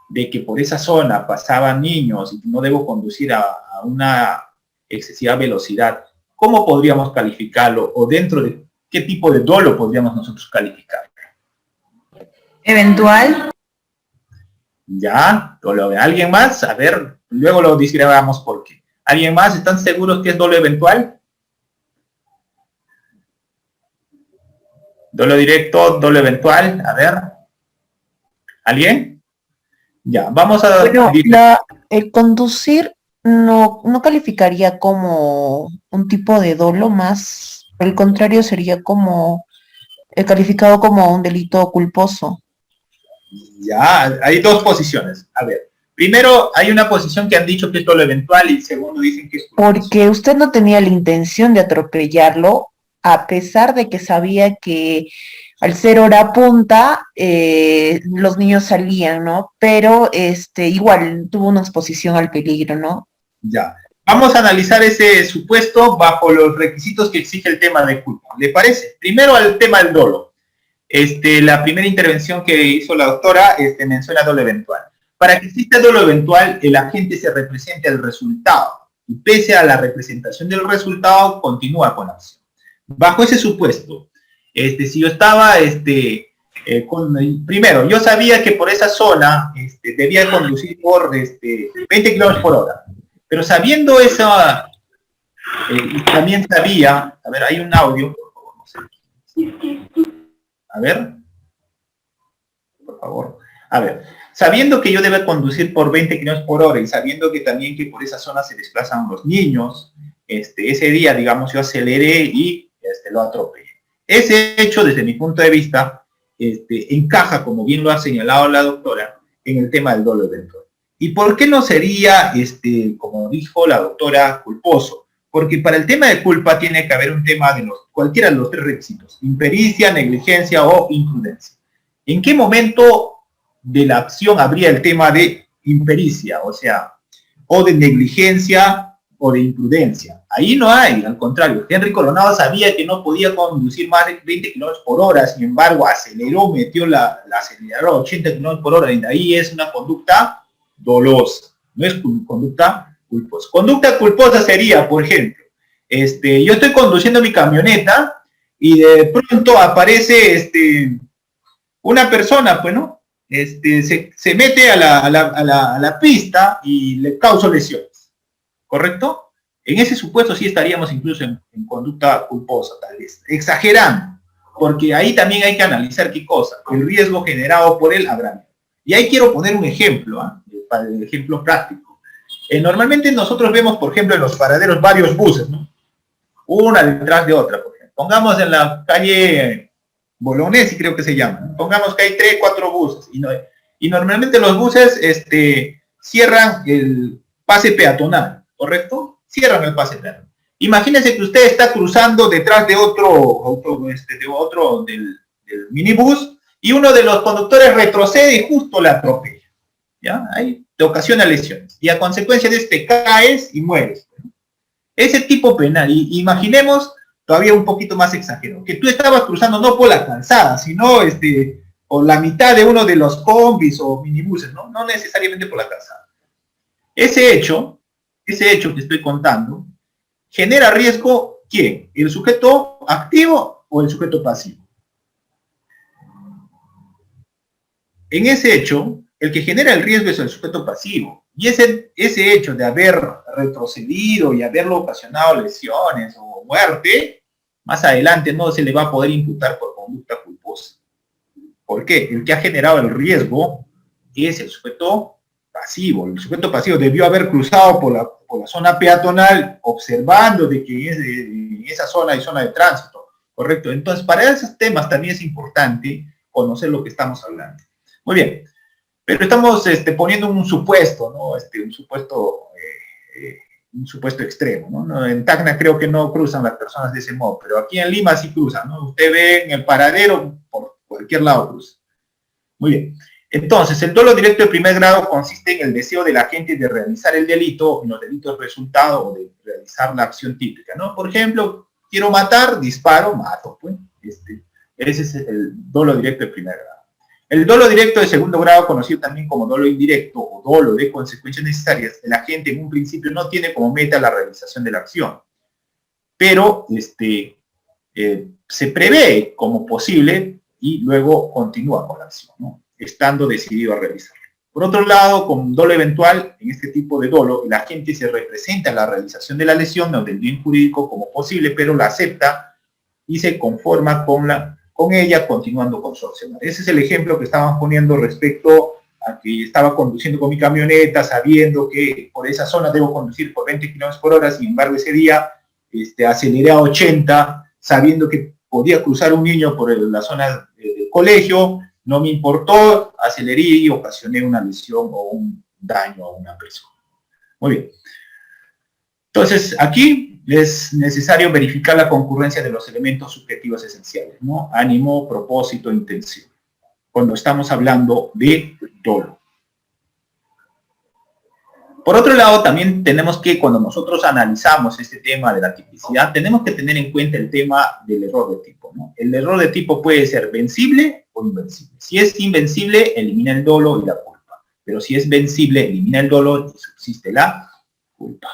de que por esa zona pasaban niños y no debo conducir a una excesiva velocidad, ¿cómo podríamos calificarlo? ¿O dentro de qué tipo de dolo podríamos nosotros calificarlo? Eventual. Ya, ¿alguien más? A ver, luego lo disgregamos por qué. ¿Alguien más? ¿Están seguros que es dolo eventual? Dolo directo, dolo eventual, a ver. ¿Alguien? Ya, vamos a... Bueno, el conducir no calificaría como un tipo de dolo, más, por el contrario, sería como calificado como un delito culposo. Ya, hay dos posiciones. A ver, primero hay una posición que han dicho que es dolo eventual y segundo dicen que es culposo. Porque usted no tenía la intención de atropellarlo, a pesar de que sabía que al ser hora punta, los niños salían, ¿no? Pero igual tuvo una exposición al peligro, ¿no? Ya. Vamos a analizar ese supuesto bajo los requisitos que exige el tema de culpa. ¿Le parece? Primero al tema del dolo. La primera intervención que hizo la doctora menciona dolo eventual. Para que exista dolo eventual, el agente se represente al resultado. Y pese a la representación del resultado, continúa con la acción. Bajo ese supuesto, si yo estaba, primero, yo sabía que por esa zona debía conducir por 20 kilómetros por hora. Pero sabiendo eso, también sabía, a ver, hay un audio, por favor, no sé. A ver, por favor, a ver, sabiendo que yo debo conducir por 20 kilómetros por hora y sabiendo que también que por esa zona se desplazan los niños, ese día, digamos, yo aceleré y lo atropellé. Ese hecho, desde mi punto de vista, encaja, como bien lo ha señalado la doctora, en el tema del dolo eventual. ¿Y por qué no sería, como dijo la doctora, culposo? Porque para el tema de culpa tiene que haber un tema de cualquiera de los tres requisitos: impericia, negligencia o imprudencia. ¿En qué momento de la acción habría el tema de impericia, o de negligencia o de imprudencia? Ahí no hay, al contrario. Henry Coronado sabía que no podía conducir más de 20 kilómetros por hora, sin embargo, aceleró, metió la aceleradora a 80 kilómetros por hora, y de ahí es una conducta dolosa, no es conducta culposa. Conducta culposa sería, por ejemplo, yo estoy conduciendo mi camioneta y de pronto aparece una persona, pues, ¿no? Se mete a la pista y le causa lesiones, ¿correcto? En ese supuesto sí estaríamos incluso en conducta culposa, tal vez, exagerando, porque ahí también hay que analizar qué cosa, el riesgo generado por el agravio. Y ahí quiero poner un ejemplo, para el ejemplo práctico. Normalmente nosotros vemos, por ejemplo, en los paraderos varios buses, ¿no? Una detrás de otra, por ejemplo. Pongamos en la calle Bolognesi, creo que se llama, ¿no? Pongamos que hay 3, 4 buses. Y normalmente los buses cierran el pase peatonal, ¿correcto? Cierran el pase peatonal. Imagínense que usted está cruzando detrás de del minibús y uno de los conductores retrocede y justo le atropella. ¿Ya? Ahí te ocasiona lesiones. Y a consecuencia de caes y mueres. Ese tipo penal, y imaginemos todavía un poquito más exagerado, que tú estabas cruzando no por la calzada, sino por la mitad de uno de los combis o minibuses, ¿no? No necesariamente por la calzada. Ese hecho que estoy contando, genera riesgo, ¿quién? ¿El sujeto activo o el sujeto pasivo? En ese hecho, el que genera el riesgo es el sujeto pasivo. Y ese hecho de haber retrocedido y haberlo ocasionado lesiones o muerte, más adelante no se le va a poder imputar por conducta culposa. ¿Por qué? El que ha generado el riesgo es el sujeto pasivo. El sujeto pasivo debió haber cruzado por la zona peatonal observando de que en esa zona hay zona de tránsito, ¿correcto? Entonces, para esos temas también es importante conocer lo que estamos hablando. Muy bien, pero estamos poniendo un supuesto, ¿no? Un supuesto extremo, ¿no? En Tacna creo que no cruzan las personas de ese modo, pero aquí en Lima sí cruzan, ¿no? Usted ve en el paradero, por cualquier lado cruza. Muy bien. Entonces, el dolo directo de primer grado consiste en el deseo del agente de realizar el delito, en los delitos resultado o de realizar la acción típica, ¿no? Por ejemplo, quiero matar, disparo, mato, pues. Ese es el dolo directo de primer grado. El dolo directo de segundo grado, conocido también como dolo indirecto o dolo de consecuencias necesarias, el agente en un principio no tiene como meta la realización de la acción, pero se prevé como posible y luego continúa con la acción, ¿no? Estando decidido a realizarlo. Por otro lado, con dolo eventual, en este tipo de dolo, el agente se representa la realización de la lesión o del bien jurídico como posible, pero la acepta y se conforma con ella continuando con su acción. Ese es el ejemplo que estaban poniendo respecto a que estaba conduciendo con mi camioneta, sabiendo que por esa zona debo conducir por 20 km/h, sin embargo ese día aceleré a 80, sabiendo que podía cruzar un niño por la zona del colegio, no me importó, aceleré y ocasioné una lesión o un daño a una persona. Muy bien. Entonces, aquí es necesario verificar la concurrencia de los elementos subjetivos esenciales, ¿no? Ánimo, propósito, intención, cuando estamos hablando de dolo. Por otro lado, también tenemos que, cuando nosotros analizamos este tema de la tipicidad, tenemos que tener en cuenta el tema del error de tipo, ¿no? El error de tipo puede ser vencible o invencible. Si es invencible, elimina el dolo y la culpa. Pero si es vencible, elimina el dolo y subsiste la culpa.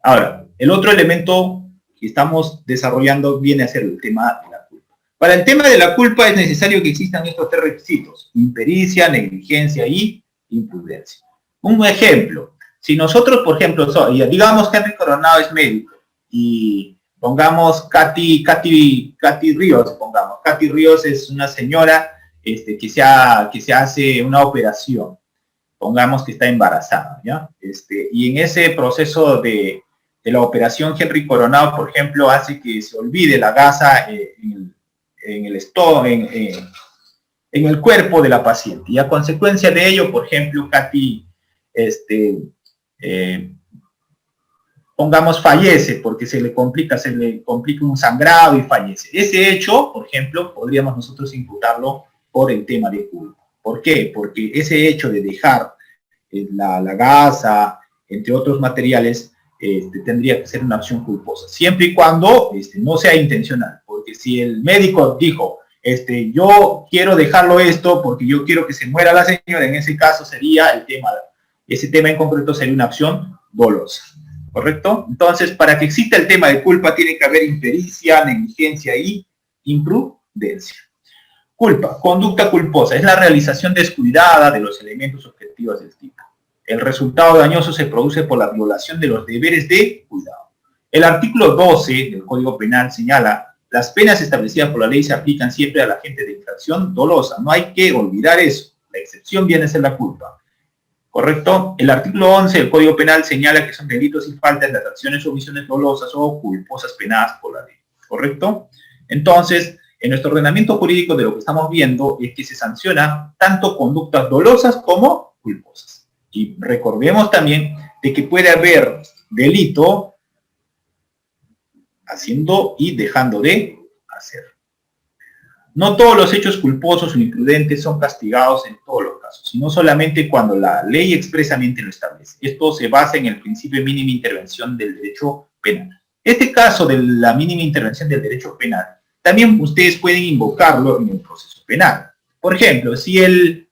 Ahora, el otro elemento que estamos desarrollando viene a ser el tema de la culpa. Para el tema de la culpa es necesario que existan estos 3 requisitos: impericia, negligencia y imprudencia. Un ejemplo, si nosotros, por ejemplo, digamos que Henry Coronado es médico y pongamos Katy Ríos, Katy Ríos es una señora que se hace una operación, pongamos que está embarazada, ¿ya? Y en ese proceso de la operación, Henry Coronado, por ejemplo, hace que se olvide la gasa en el estómago, en el cuerpo de la paciente. Y a consecuencia de ello, por ejemplo, Katy, pongamos, fallece porque se le complica un sangrado y fallece. Ese hecho, por ejemplo, podríamos nosotros imputarlo por el tema de culpa. ¿Por qué? Porque ese hecho de dejar la gasa, entre otros materiales, tendría que ser una acción culposa, siempre y cuando no sea intencional. Porque si el médico dijo, yo quiero dejarlo esto porque yo quiero que se muera la señora, en ese caso sería ese tema en concreto sería una acción dolosa, ¿correcto? Entonces, para que exista el tema de culpa tiene que haber impericia, negligencia y imprudencia. Culpa, conducta culposa, es la realización descuidada de los elementos objetivos del tipo. El resultado dañoso se produce por la violación de los deberes de cuidado. El artículo 12 del Código Penal señala las penas establecidas por la ley se aplican siempre al agente de infracción dolosa. No hay que olvidar eso. La excepción viene a ser la culpa. ¿Correcto? El artículo 11 del Código Penal señala que son delitos y faltas las acciones o omisiones dolosas o culposas penadas por la ley. ¿Correcto? Entonces, en nuestro ordenamiento jurídico de lo que estamos viendo es que se sanciona tanto conductas dolosas como culposas. Y recordemos también de que puede haber delito haciendo y dejando de hacer. No todos los hechos culposos o imprudentes son castigados en todos los casos, sino solamente cuando la ley expresamente lo establece. Esto se basa en el principio de mínima intervención del derecho penal. Este caso de la mínima intervención del derecho penal, también ustedes pueden invocarlo en el proceso penal. Por ejemplo, si el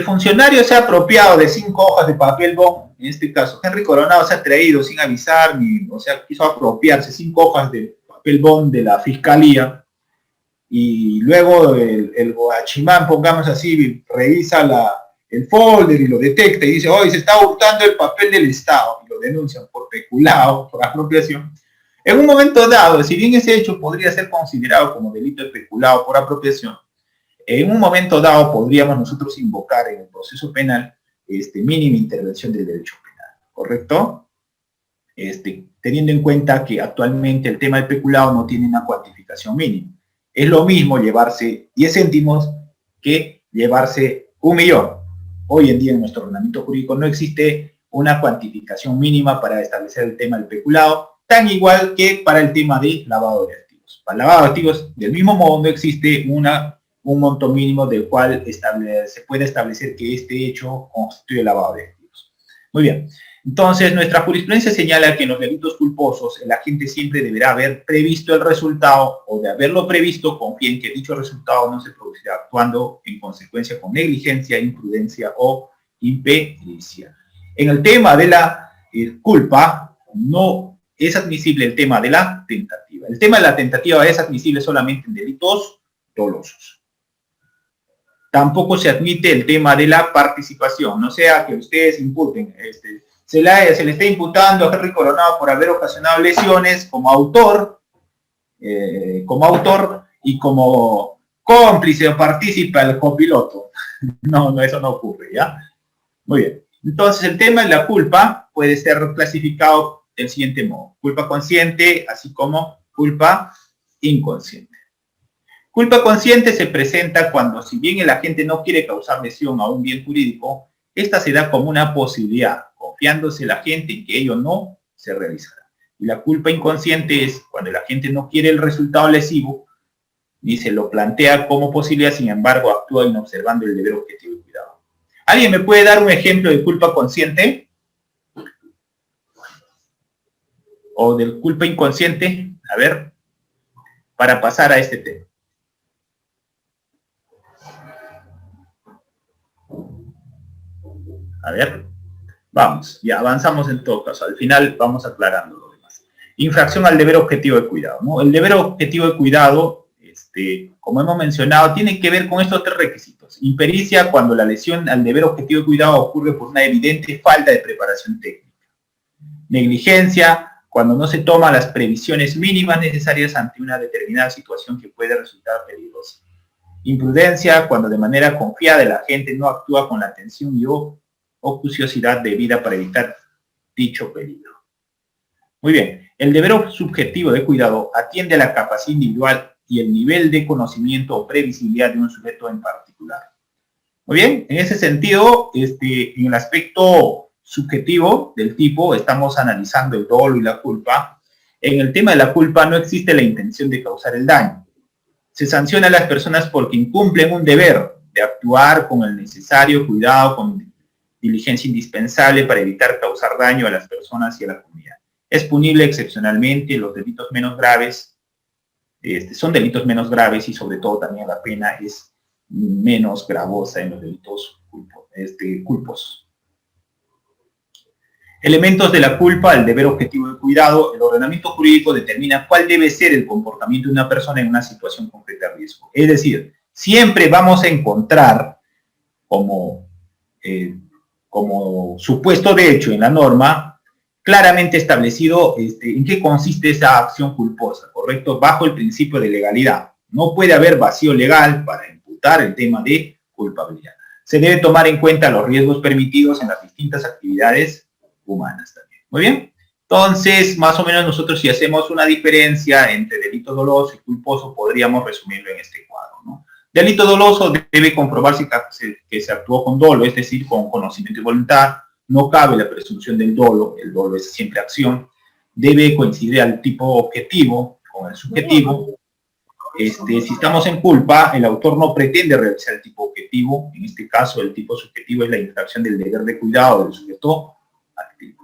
funcionario se ha apropiado de 5 hojas de papel bond, en este caso Henry Coronado se ha traído sin avisar, quiso apropiarse 5 hojas de papel bond de la fiscalía, y luego el guachimán, pongamos así, revisa el folder y lo detecta y dice, hoy se está hurtando el papel del Estado, y lo denuncian por peculado, por apropiación. En un momento dado, si bien ese hecho podría ser considerado como delito de peculado por apropiación, en un momento dado podríamos nosotros invocar en el proceso penal mínima intervención del derecho penal, ¿correcto? Teniendo en cuenta que actualmente el tema del peculado no tiene una cuantificación mínima. Es lo mismo llevarse 10 céntimos que llevarse 1.000.000. Hoy en día en nuestro ordenamiento jurídico no existe una cuantificación mínima para establecer el tema del peculado, tan igual que para el tema de lavado de activos. Para el lavado de activos, del mismo modo, no existe un monto mínimo del cual se puede establecer que este hecho constituye lavado de activos. Muy bien. Entonces, nuestra jurisprudencia señala que en los delitos culposos el agente siempre deberá haber previsto el resultado, o de haberlo previsto confía en que dicho resultado no se producirá, actuando en consecuencia con negligencia, imprudencia o impericia. En el tema de la culpa, no es admisible el tema de la tentativa. El tema de la tentativa es admisible solamente en delitos dolosos. Tampoco se admite el tema de la participación, no sea que ustedes imputen, se le está imputando a Henry Coronado por haber ocasionado lesiones como autor y como cómplice o partícipe al copiloto. No, eso no ocurre, ¿ya? Muy bien. Entonces, el tema de la culpa puede ser clasificado del siguiente modo. Culpa consciente, así como culpa inconsciente. Culpa consciente se presenta cuando, si bien el agente no quiere causar lesión a un bien jurídico, esta se da como una posibilidad, confiándose el agente en que ello no se realizará. Y la culpa inconsciente es cuando el agente no quiere el resultado lesivo, ni se lo plantea como posibilidad, sin embargo actúa inobservando el deber objetivo y cuidado. ¿Alguien me puede dar un ejemplo de culpa consciente? ¿O de culpa inconsciente? A ver, para pasar a este tema. A ver, vamos, ya avanzamos en todo caso. Al final vamos aclarando lo demás. Infracción al deber objetivo de cuidado, ¿no? El deber objetivo de cuidado, como hemos mencionado, tiene que ver con estos 3 requisitos. Impericia cuando la lesión al deber objetivo de cuidado ocurre por una evidente falta de preparación técnica. Negligencia cuando no se toman las previsiones mínimas necesarias ante una determinada situación que puede resultar peligrosa. Imprudencia cuando de manera confiada el agente no actúa con la atención y ocuciosidad debida para evitar dicho peligro. Muy bien, el deber subjetivo de cuidado atiende a la capacidad individual y el nivel de conocimiento o previsibilidad de un sujeto en particular. Muy bien, en ese sentido, en el aspecto subjetivo del tipo, estamos analizando el dolo y la culpa. En el tema de la culpa no existe la intención de causar el daño. Se sanciona a las personas porque incumplen un deber de actuar con el necesario cuidado, con diligencia indispensable para evitar causar daño a las personas y a la comunidad. Es punible excepcionalmente, los delitos menos graves son delitos menos graves y sobre todo también la pena es menos gravosa en los delitos culposos. Elementos de la culpa, el deber objetivo de cuidado. El ordenamiento jurídico determina cuál debe ser el comportamiento de una persona en una situación concreta de riesgo. Es decir, siempre vamos a encontrar como supuesto de hecho en la norma claramente establecido en qué consiste esa acción culposa, ¿correcto? Bajo el principio de legalidad. No puede haber vacío legal para imputar el tema de culpabilidad. Se debe tomar en cuenta los riesgos permitidos en las distintas actividades humanas también. Muy bien. Entonces, más o menos nosotros si hacemos una diferencia entre delito doloso y culposo, podríamos resumirlo en este cuadro, ¿no? Delito doloso debe comprobarse que se actuó con dolo, es decir, con conocimiento y voluntad. No cabe la presunción del dolo, el dolo es siempre acción. Debe coincidir al tipo objetivo con el subjetivo. Si estamos en culpa, el autor no pretende realizar el tipo objetivo. En este caso, el tipo subjetivo es la infracción del deber de cuidado del sujeto activo.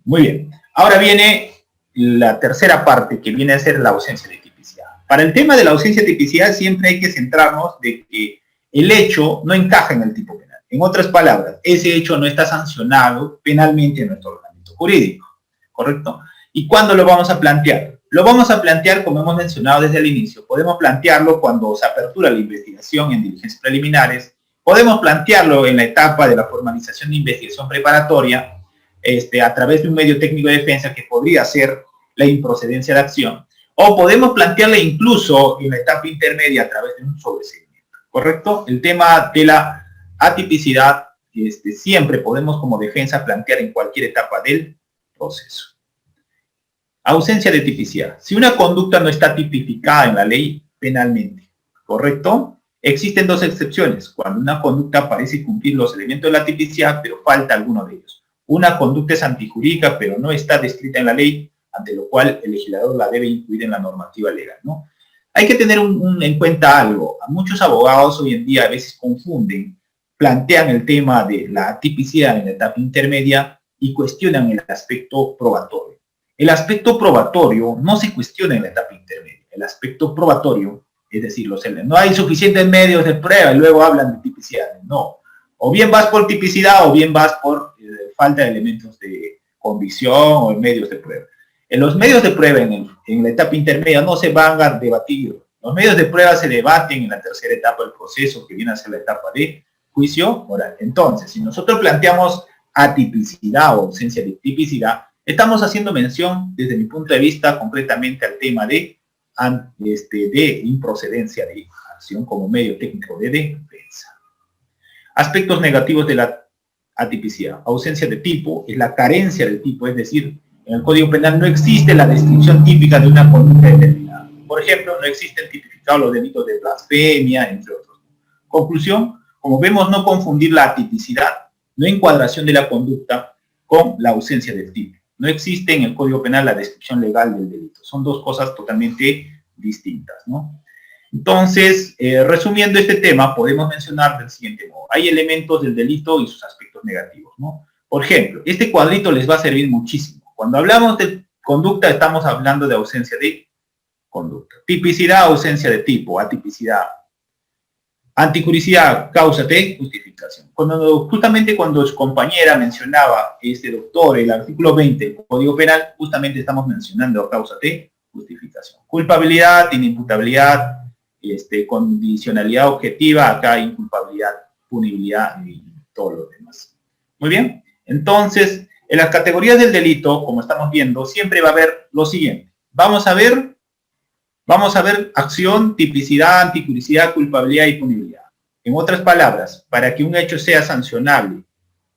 Muy bien. Ahora viene la tercera parte, que viene a ser la ausencia de tipicidad. Para el tema de la ausencia de tipicidad siempre hay que centrarnos de que el hecho no encaja en el tipo penal. En otras palabras, ese hecho no está sancionado penalmente en nuestro ordenamiento jurídico, ¿correcto? ¿Y cuándo lo vamos a plantear? Lo vamos a plantear, como hemos mencionado desde el inicio. Podemos plantearlo cuando se apertura la investigación en diligencias preliminares. Podemos plantearlo en la etapa de la formalización de investigación preparatoria, a través de un medio técnico de defensa que podría ser la improcedencia de acción. O podemos plantearla incluso en la etapa intermedia a través de un sobreseimiento, ¿correcto? El tema de la atipicidad siempre podemos como defensa plantear en cualquier etapa del proceso. Ausencia de tipicidad. Si una conducta no está tipificada en la ley penalmente, ¿correcto? Existen dos excepciones, cuando una conducta parece cumplir los elementos de la tipicidad, pero falta alguno de ellos. Una conducta es antijurídica, pero no está descrita en la ley, ante lo cual el legislador la debe incluir en la normativa legal, ¿no? Hay que tener en cuenta algo. A muchos abogados hoy en día a veces confunden, plantean el tema de la atipicidad en la etapa intermedia y cuestionan el aspecto probatorio. El aspecto probatorio no se cuestiona en la etapa intermedia. El aspecto probatorio, es decir, no hay suficientes medios de prueba y luego hablan de tipicidad. No. O bien vas por tipicidad o bien vas por falta de elementos de convicción o medios de prueba. En los medios de prueba en la etapa intermedia no se van a debatir. Los medios de prueba se debaten en la tercera etapa del proceso, que viene a ser la etapa de juicio oral. Entonces, si nosotros planteamos atipicidad o ausencia de tipicidad, estamos haciendo mención, desde mi punto de vista, concretamente al tema de improcedencia de acción como medio técnico de defensa. Aspectos negativos de la atipicidad. Ausencia de tipo es la carencia del tipo, es decir, en el Código Penal no existe la descripción típica de una conducta determinada. Por ejemplo, no existen tipificados los delitos de blasfemia, entre otros. Conclusión, como vemos, no confundir la atipicidad, no encuadración de la conducta, con la ausencia del tipo. No existe en el Código Penal la descripción legal del delito. Son dos cosas totalmente distintas, ¿no? Entonces, resumiendo este tema, podemos mencionar del siguiente modo. Hay elementos del delito y sus aspectos negativos, ¿no? Por ejemplo, este cuadrito les va a servir muchísimo. Cuando hablamos de conducta, estamos hablando de ausencia de conducta. Tipicidad, ausencia de tipo, atipicidad. Anticuricidad, causa de justificación. Justamente cuando su compañera mencionaba, doctor, el artículo 20 del Código Penal, justamente estamos mencionando causa de justificación. Culpabilidad, inimputabilidad, condicionalidad objetiva, acá inculpabilidad, punibilidad y todo lo demás. Muy bien. Entonces, en las categorías del delito, como estamos viendo, siempre va a haber lo siguiente. Vamos a ver acción, tipicidad, anticuricidad, culpabilidad y punibilidad. En otras palabras, para que un hecho sea sancionable,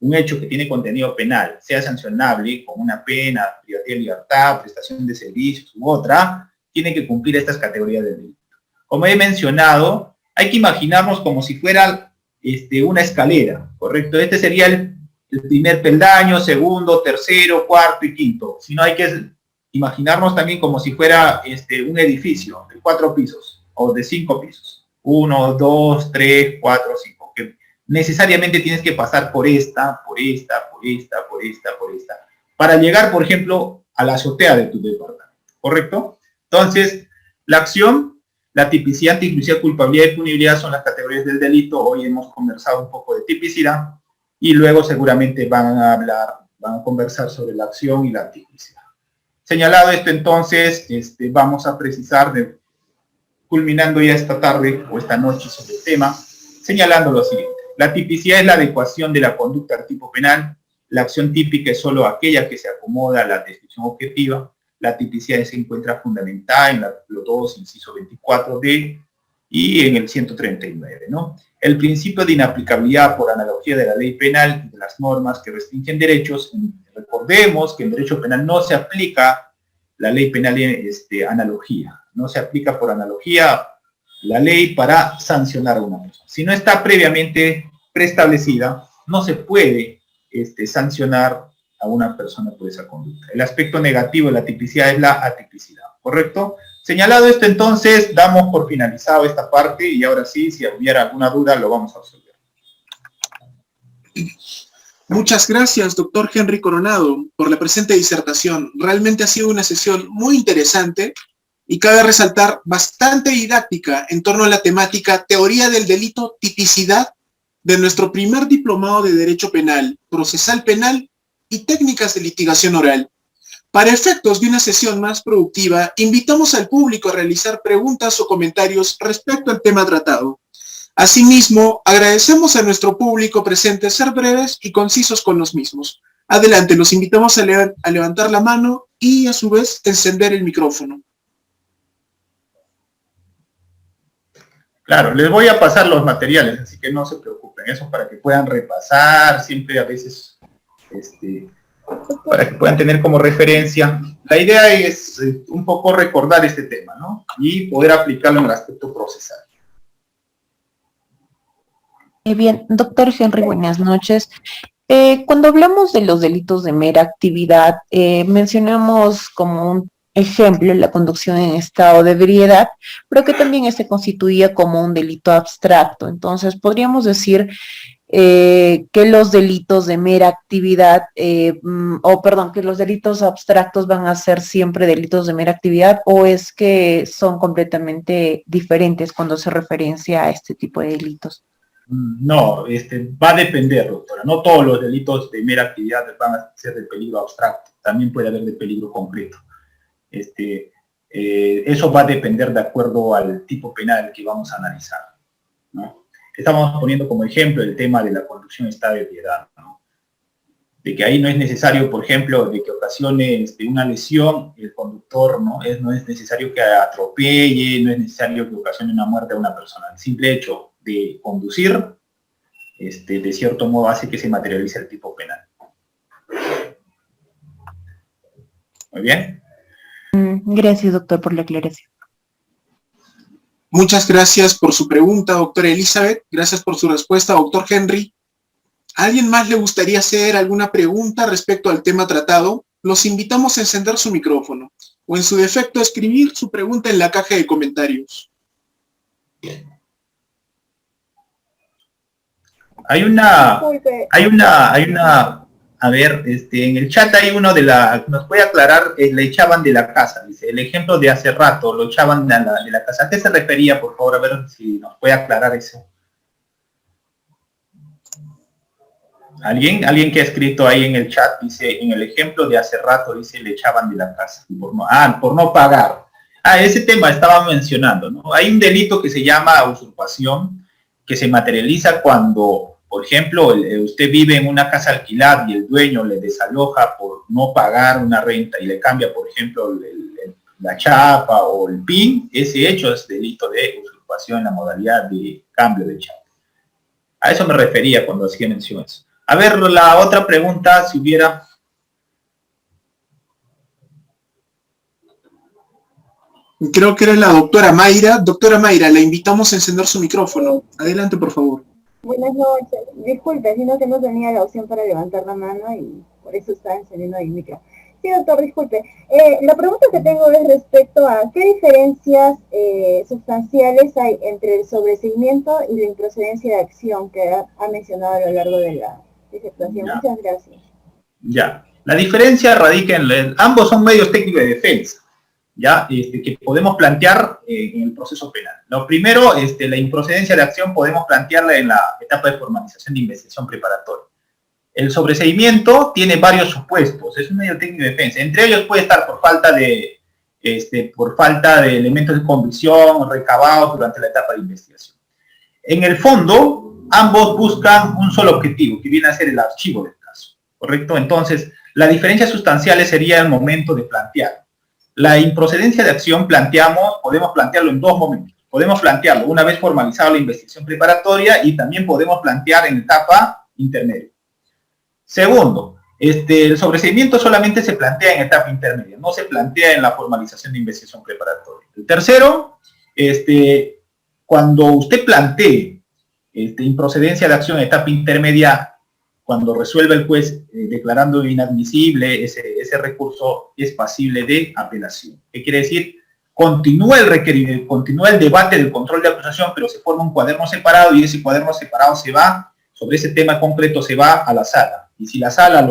un hecho que tiene contenido penal, sea sancionable con una pena, privacidad de libertad, prestación de servicios u otra, tiene que cumplir estas categorías del delito. Como he mencionado, hay que imaginarnos como si fuera una escalera, ¿correcto? Este sería el primer peldaño, segundo, tercero, cuarto y quinto. Si no, hay que imaginarnos también como si fuera un edificio de 4 pisos o de 5 pisos. 1, 2, 3, 4, 5. Que necesariamente tienes que pasar por esta, para llegar, por ejemplo, a la azotea de tu departamento. ¿Correcto? Entonces, la acción, la tipicidad, anticuricidad, culpabilidad y punibilidad son las categorías del delito. Hoy hemos conversado un poco de tipicidad y luego seguramente van a conversar sobre la acción y la anticuricidad. Señalado esto, entonces, vamos a precisar, culminando ya esta tarde o esta noche sobre el tema, señalando lo siguiente. La tipicidad es la adecuación de la conducta al tipo penal. La acción típica es solo aquella que se acomoda a la descripción objetiva. La tipicidad se encuentra fundamentada en el artículo 2, inciso 24d y en el 139, ¿no? El principio de inaplicabilidad por analogía de la ley penal y de las normas que restringen derechos. Recordemos que en derecho penal no se aplica la ley penal analogía. No se aplica por analogía la ley para sancionar a una persona. Si no está previamente preestablecida, no se puede sancionar a una persona por esa conducta. El aspecto negativo de la tipicidad es la atipicidad, ¿correcto? Señalado esto, entonces, damos por finalizado esta parte y ahora sí, si hubiera alguna duda, lo vamos a resolver. Muchas gracias, doctor Henry Coronado, por la presente disertación. Realmente ha sido una sesión muy interesante y cabe resaltar bastante didáctica en torno a la temática teoría del delito, tipicidad, de nuestro primer diplomado de Derecho Penal, Procesal Penal y Técnicas de Litigación Oral. Para efectos de una sesión más productiva, invitamos al público a realizar preguntas o comentarios respecto al tema tratado. Asimismo, agradecemos a nuestro público presente ser breves y concisos con los mismos. Adelante, los invitamos a levantar la mano y, a su vez, encender el micrófono. Claro, les voy a pasar los materiales, así que no se preocupen. Eso para que puedan repasar, siempre a veces, para que puedan tener como referencia. La idea es un poco recordar este tema, ¿no? Y poder aplicarlo en el aspecto procesal. Bien, doctor Henry, buenas noches. Cuando hablamos de los delitos de mera actividad, mencionamos como un ejemplo la conducción en estado de ebriedad, pero que también se constituía como un delito abstracto. Entonces, podríamos decir que los delitos de mera actividad, que los delitos abstractos van a ser siempre delitos de mera actividad, o es que son completamente diferentes cuando se referencia a este tipo de delitos. No, va a depender, doctora. No todos los delitos de mera actividad van a ser de peligro abstracto. También puede haber de peligro concreto. Eso va a depender de acuerdo al tipo penal que vamos a analizar, ¿no? Estamos poniendo como ejemplo el tema de la conducción en estado de ebriedad, ¿no? De que ahí no es necesario, por ejemplo, de que ocasione una lesión el conductor, ¿no? No es necesario que atropelle, no es necesario que ocasione una muerte a una persona. El simple hecho de conducir, de cierto modo hace que se materialice el tipo penal. Muy bien. Gracias, doctor, por la aclaración. Muchas gracias por su pregunta, doctora Elizabeth. Gracias por su respuesta, doctor Henry. ¿A alguien más le gustaría hacer alguna pregunta respecto al tema tratado? Los invitamos a encender su micrófono o, en su defecto, a escribir su pregunta en la caja de comentarios. A ver, en el chat hay uno nos puede aclarar, le echaban de la casa, dice, el ejemplo de hace rato, lo echaban de la casa. ¿A qué se refería, por favor? A ver si nos puede aclarar eso. ¿Alguien que ha escrito ahí en el chat, dice, en el ejemplo de hace rato, dice, le echaban de la casa, por no pagar. Ese tema estaba mencionando, ¿no? Hay un delito que se llama usurpación, que se materializa cuando, por ejemplo, usted vive en una casa alquilada y el dueño le desaloja por no pagar una renta y le cambia, por ejemplo, la chapa o el PIN. Ese hecho es delito de usurpación en la modalidad de cambio de chapa. A eso me refería cuando hacía mención eso. A ver, la otra pregunta, si hubiera. Creo que era la doctora Mayra. Doctora Mayra, la invitamos a encender su micrófono. Adelante, por favor. Buenas noches. Disculpe, sino que no tenía la opción para levantar la mano y por eso estaba encendiendo ahí el micro. Sí, doctor, disculpe. La pregunta que tengo es respecto a qué diferencias sustanciales hay entre el sobreseimiento y la improcedencia de acción que ha mencionado a lo largo de la disertación. Muchas gracias. Ya. La diferencia radica en ambos son medios técnicos de defensa, ¿ya? Que podemos plantear en el proceso penal. Lo primero, la improcedencia de acción podemos plantearla en la etapa de formalización de investigación preparatoria. El sobreseimiento tiene varios supuestos, es un medio técnico de defensa. Entre ellos puede estar por falta de elementos de convicción recabados durante la etapa de investigación. En el fondo, ambos buscan un solo objetivo, que viene a ser el archivo del caso. ¿correcto? Entonces, la diferencia sustancial sería el momento de plantear. La improcedencia de acción podemos plantearlo en dos momentos. Podemos plantearlo una vez formalizada la investigación preparatoria y también podemos plantear en etapa intermedia. Segundo, el sobreseimiento solamente se plantea en etapa intermedia, no se plantea en la formalización de investigación preparatoria. El tercero, cuando usted plantee improcedencia de acción en etapa intermedia, cuando resuelva el juez declarando inadmisible ese recurso, es pasible de apelación. ¿Qué quiere decir? Continúa el debate del control de acusación, pero se forma un cuaderno separado y ese cuaderno separado sobre ese tema concreto se va a la sala. Y si la sala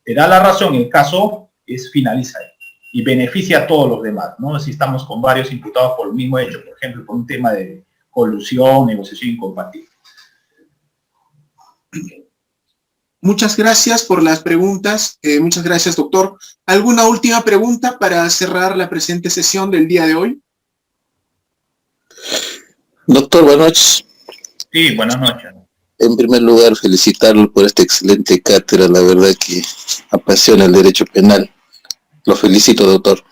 te da la razón, el caso finaliza ahí y beneficia a todos los demás, ¿no? Si estamos con varios imputados por el mismo hecho, por ejemplo, por un tema de colusión, negociación incompatible. Muchas gracias por las preguntas. Muchas gracias, doctor. ¿Alguna última pregunta para cerrar la presente sesión del día de hoy? Doctor, buenas noches. Sí, buenas noches. En primer lugar, felicitarlo por esta excelente cátedra. La verdad que apasiona el derecho penal. Lo felicito, doctor.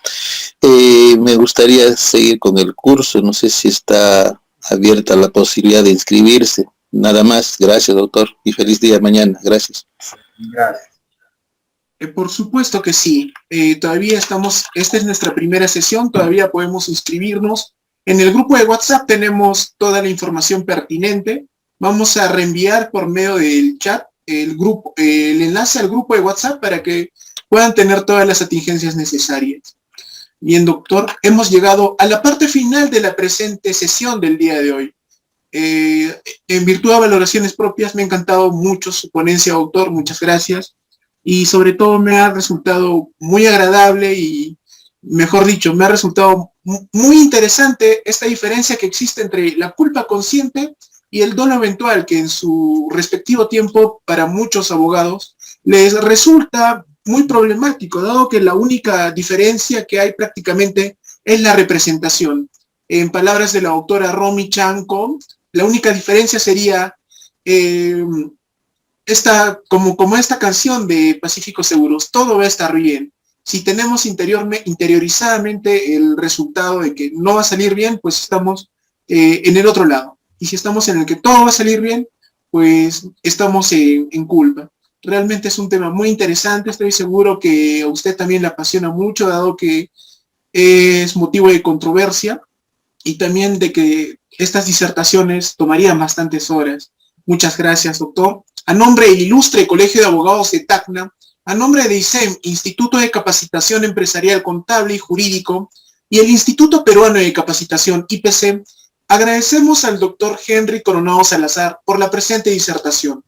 Me gustaría seguir con el curso. No sé si está abierta la posibilidad de inscribirse. Nada más. Gracias, doctor. Y feliz día mañana. Gracias. Gracias. Por supuesto que sí. Todavía esta es nuestra primera sesión. Todavía podemos inscribirnos. En el grupo de WhatsApp tenemos toda la información pertinente. Vamos a reenviar por medio del chat el enlace al grupo de WhatsApp para que puedan tener todas las atingencias necesarias. Bien, doctor, hemos llegado a la parte final de la presente sesión del día de hoy. En virtud de valoraciones propias, me ha encantado mucho su ponencia, doctor, muchas gracias. Y sobre todo me ha resultado muy agradable y, mejor dicho, me ha resultado muy interesante esta diferencia que existe entre la culpa consciente y el dolo eventual, que en su respectivo tiempo para muchos abogados les resulta muy problemático, dado que la única diferencia que hay prácticamente es la representación. En palabras de la doctora Romy Chanco, la única diferencia sería como esta canción de Pacífico Seguros, todo va a estar bien. Si tenemos interiorizadamente el resultado de que no va a salir bien, pues estamos en el otro lado. Y si estamos en el que todo va a salir bien, pues estamos en culpa. Realmente es un tema muy interesante, estoy seguro que a usted también le apasiona mucho, dado que es motivo de controversia y también de que estas disertaciones tomarían bastantes horas. Muchas gracias, doctor. A nombre del ilustre Colegio de Abogados de Tacna, a nombre de ISEM, Instituto de Capacitación Empresarial Contable y Jurídico, y el Instituto Peruano de Capacitación, IPC, agradecemos al doctor Henry Coronado Salazar por la presente disertación.